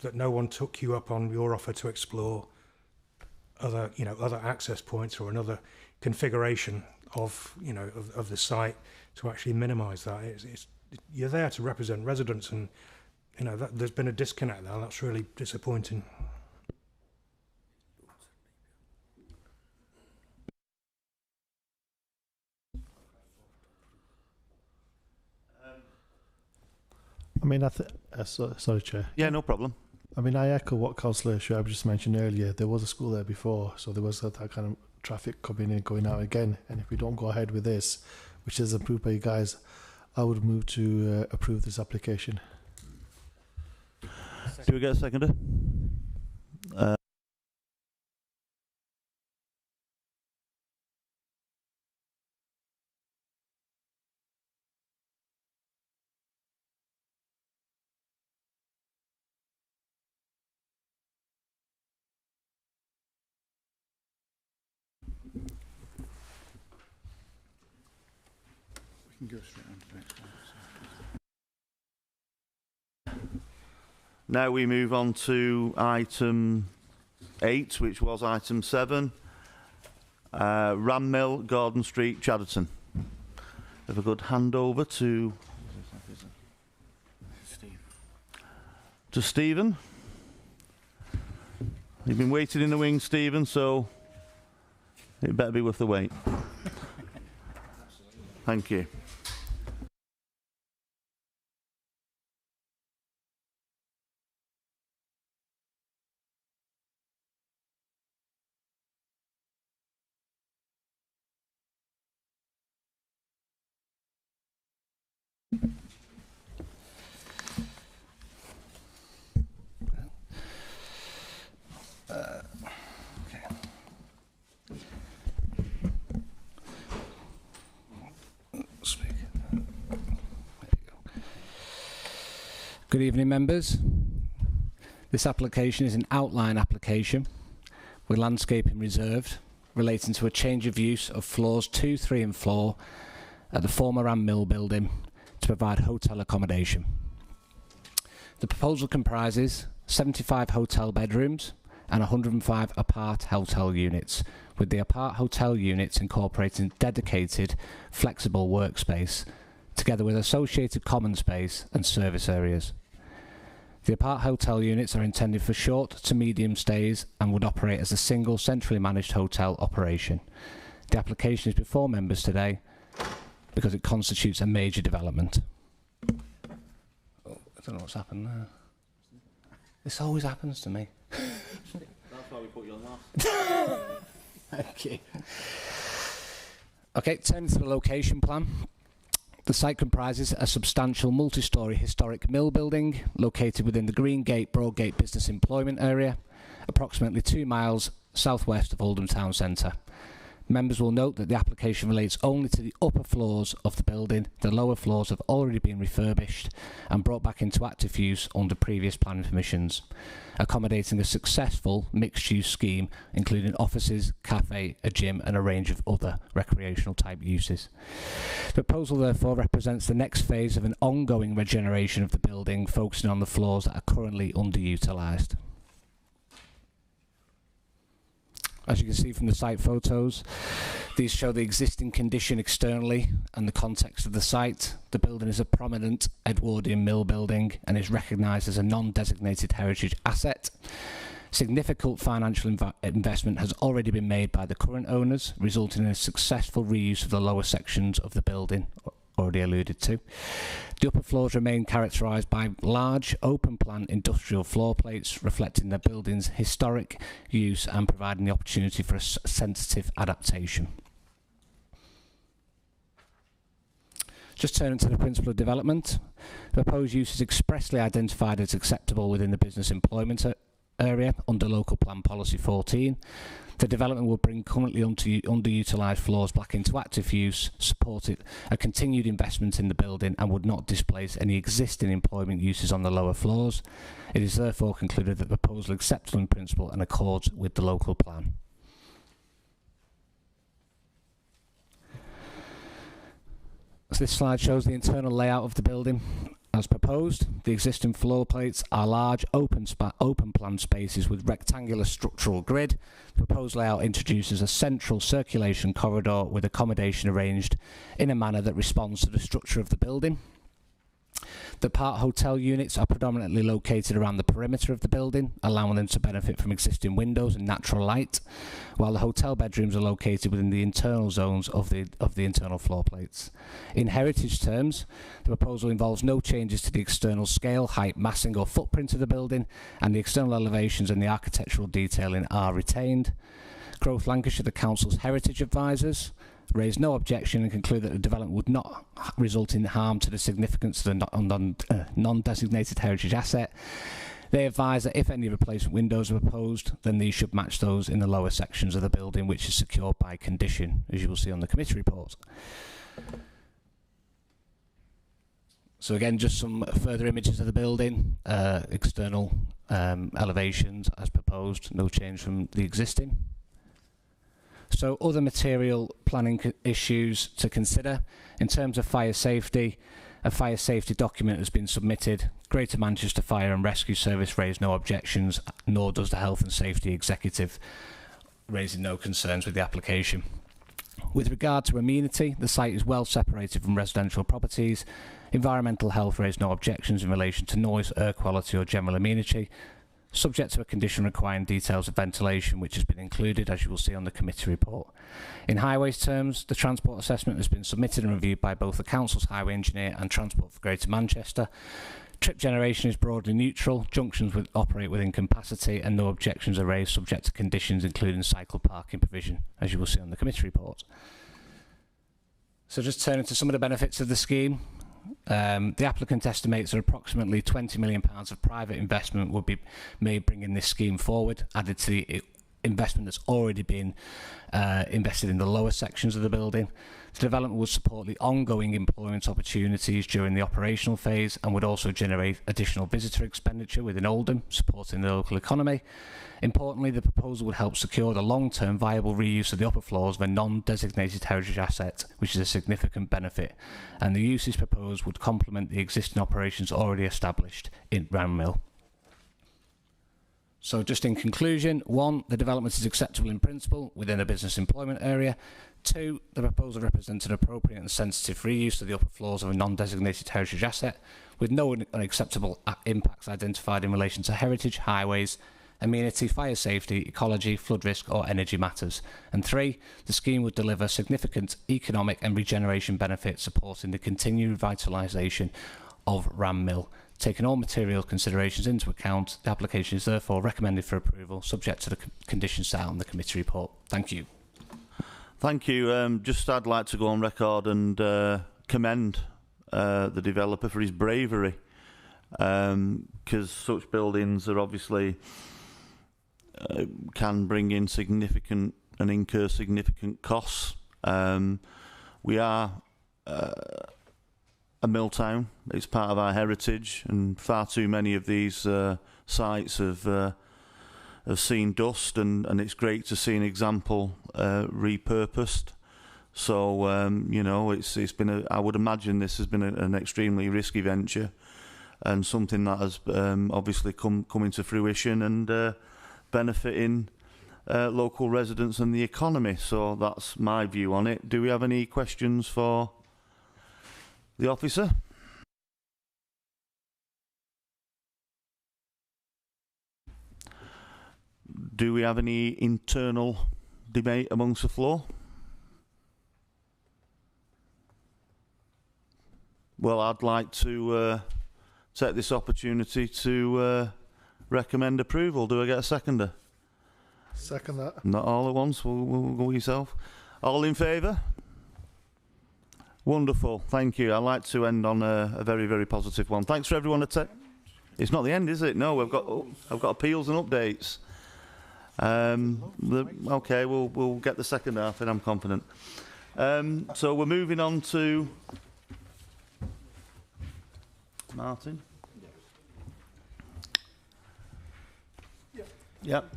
that no one took you up on your offer to explore other access points or another configuration of the site to actually minimise that. You're there to represent residents, and there's been a disconnect there. That's really disappointing. I mean, sorry, Chair. Yeah, no problem. I mean, I echo what Councillor Shuaib just mentioned earlier. There was a school there before, so there was that kind of traffic coming in, going out again. And if we don't go ahead with this, which is approved by you guys, I would move to approve this application. Do we get a seconder? We can go straight on to the next one. Now we move on to item 8, which was item 7. Ram Mill, Gordon Street, Chadderton. Have a good handover to Stephen. You've been waiting in the wings, Stephen, so It better be worth the wait. Thank you. Good evening, members. This application is an outline application with landscaping reserved relating to a change of use of floors 2, 3 and 4 at the former Ram Mill building to provide hotel accommodation. The proposal comprises 75 hotel bedrooms and 105 apart hotel units, with the apart hotel units incorporating dedicated flexible workspace together with associated common space and service areas. The apart hotel units are intended for short to medium stays and would operate as a single centrally managed hotel operation. The application is before members today because it constitutes a major development. Oh, I don't know what's happened there. This always happens to me. That's why we put you on last. Thank you. Okay, turning to the location plan. The site comprises a substantial multi-storey historic mill building located within the Green Gate Broadgate Business Employment Area, approximately 2 miles southwest of Oldham Town Centre. Members will note that the application relates only to the upper floors of the building. The lower floors have already been refurbished and brought back into active use under previous planning permissions, accommodating a successful mixed-use scheme including offices, cafe, a gym and a range of other recreational type uses. The proposal therefore represents the next phase of an ongoing regeneration of the building, focusing on the floors that are currently underutilised. As you can see from the site photos, these show the existing condition externally and the context of the site. The building is a prominent Edwardian mill building and is recognised as a non-designated heritage asset. Significant financial investment has already been made by the current owners, resulting in a successful reuse of the lower sections of the building, already alluded to. The upper floors remain characterised by large open plan industrial floor plates reflecting the building's historic use and providing the opportunity for a sensitive adaptation. Just turning to the principle of development, the proposed use is expressly identified as acceptable within the business employment area under Local Plan Policy 14. The development will bring currently underutilised floors back into active use, support a continued investment in the building and would not displace any existing employment uses on the lower floors. It is therefore concluded that the proposal is acceptable in principle and accords with the local plan. So this slide shows the internal layout of the building. As proposed, the existing floor plates are large open plan spaces with rectangular structural grid. The proposed layout introduces a central circulation corridor with accommodation arranged in a manner that responds to the structure of the building. The apart hotel units are predominantly located around the perimeter of the building, allowing them to benefit from existing windows and natural light, while the hotel bedrooms are located within the internal zones of the internal floor plates. In heritage terms, the proposal involves no changes to the external scale, height, massing or footprint of the building, and the external elevations and the architectural detailing are retained. Growth Lancashire, the Council's heritage advisors, raised no objection and conclude that the development would not result in harm to the significance of the non-designated heritage asset. They advise that if any replacement windows are proposed, then these should match those in the lower sections of the building, which is secured by condition, as you will see on the committee report. So again, just some further images of the building, external elevations as proposed, no change from the existing. So other material planning issues to consider. In terms of fire safety, a fire safety document has been submitted. Greater Manchester Fire and Rescue Service raised no objections, nor does the Health and Safety Executive, raising no concerns with the application. With regard to amenity, the site is well separated from residential properties. Environmental Health raised no objections in relation to noise, air quality or general amenity. subject to a condition requiring details of ventilation, which has been included, as you will see on the committee report. In highways terms, the transport assessment has been submitted and reviewed by both the Council's highway engineer and Transport for Greater Manchester. Trip generation is broadly neutral, junctions operate within capacity, and no objections are raised subject to conditions including cycle parking provision, as you will see on the committee report. So just turning to some of the benefits of the scheme. The applicant estimates that approximately £20 million of private investment would be made bringing this scheme forward, added to the investment that's already been invested in the lower sections of the building. The development would support the ongoing employment opportunities during the operational phase and would also generate additional visitor expenditure within Oldham, supporting the local economy. Importantly, the proposal would help secure the long-term viable reuse of the upper floors of a non-designated heritage asset, which is a significant benefit, and the uses proposed would complement the existing operations already established in Ram Mill. So just in conclusion, 1, the development is acceptable in principle within a business employment area. 2, the proposal represents an appropriate and sensitive reuse of the upper floors of a non-designated heritage asset, with no unacceptable impacts identified in relation to heritage, highways, amenity, fire safety, ecology, flood risk or energy matters. And 3, the scheme would deliver significant economic and regeneration benefits supporting the continued revitalisation of Ram Mill. Taking all material considerations into account, the application is therefore recommended for approval, subject to the conditions set out in the committee report. Thank you. Thank you. Just I'd like to go on record and commend the developer for his bravery, because such buildings are obviously can bring in significant and incur significant costs. We are a mill town. It's part of our heritage, and far too many of these sites have seen dust, and it's great to see an example repurposed. So you know, it's been I would imagine this has been an extremely risky venture, and something that has obviously come into fruition and benefiting local residents and the economy. So that's my view on it. Do we have any questions for the officer? Do we have any internal debate amongst the floor? Well, I'd like to take this opportunity to recommend approval. Do I get a seconder? Second that. Not all at once. We'll go yourself. All in favour? Wonderful. Thank you. I'd like to end on a very, very positive one. Thanks for everyone. It's not the end, is it? No, I've got appeals and updates. Okay, we'll get the second half, and I'm confident. So we're moving on to Martin. Yep.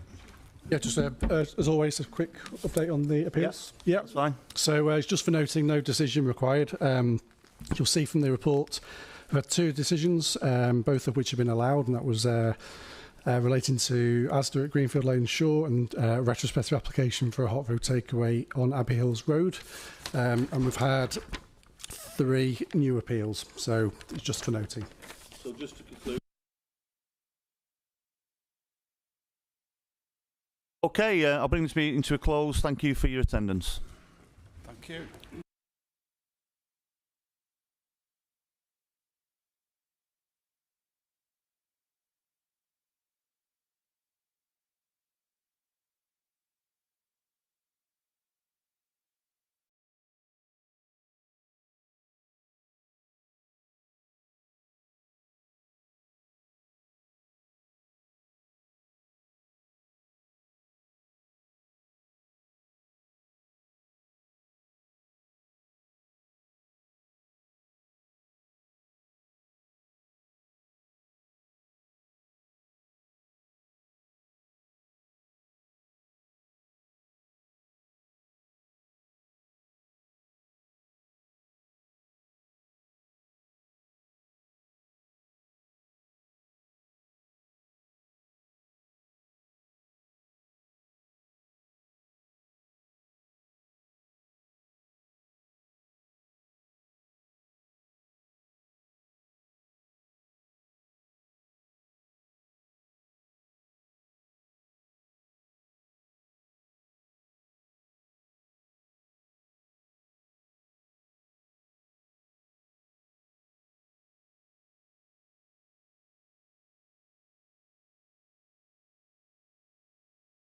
Yeah, just as always, a quick update on the appeals. Yeah, that's fine. So it's just for noting, no decision required. You'll see from the report, we've had 2 decisions, both of which have been allowed, and that was relating to Asda at Greenfield Lane Shore and retrospective application for a hot road takeaway on Abbey Hills Road. And we've had 3 new appeals, so it's just for noting. So just to conclude. Okay, I'll bring this meeting to a close. Thank you for your attendance. Thank you.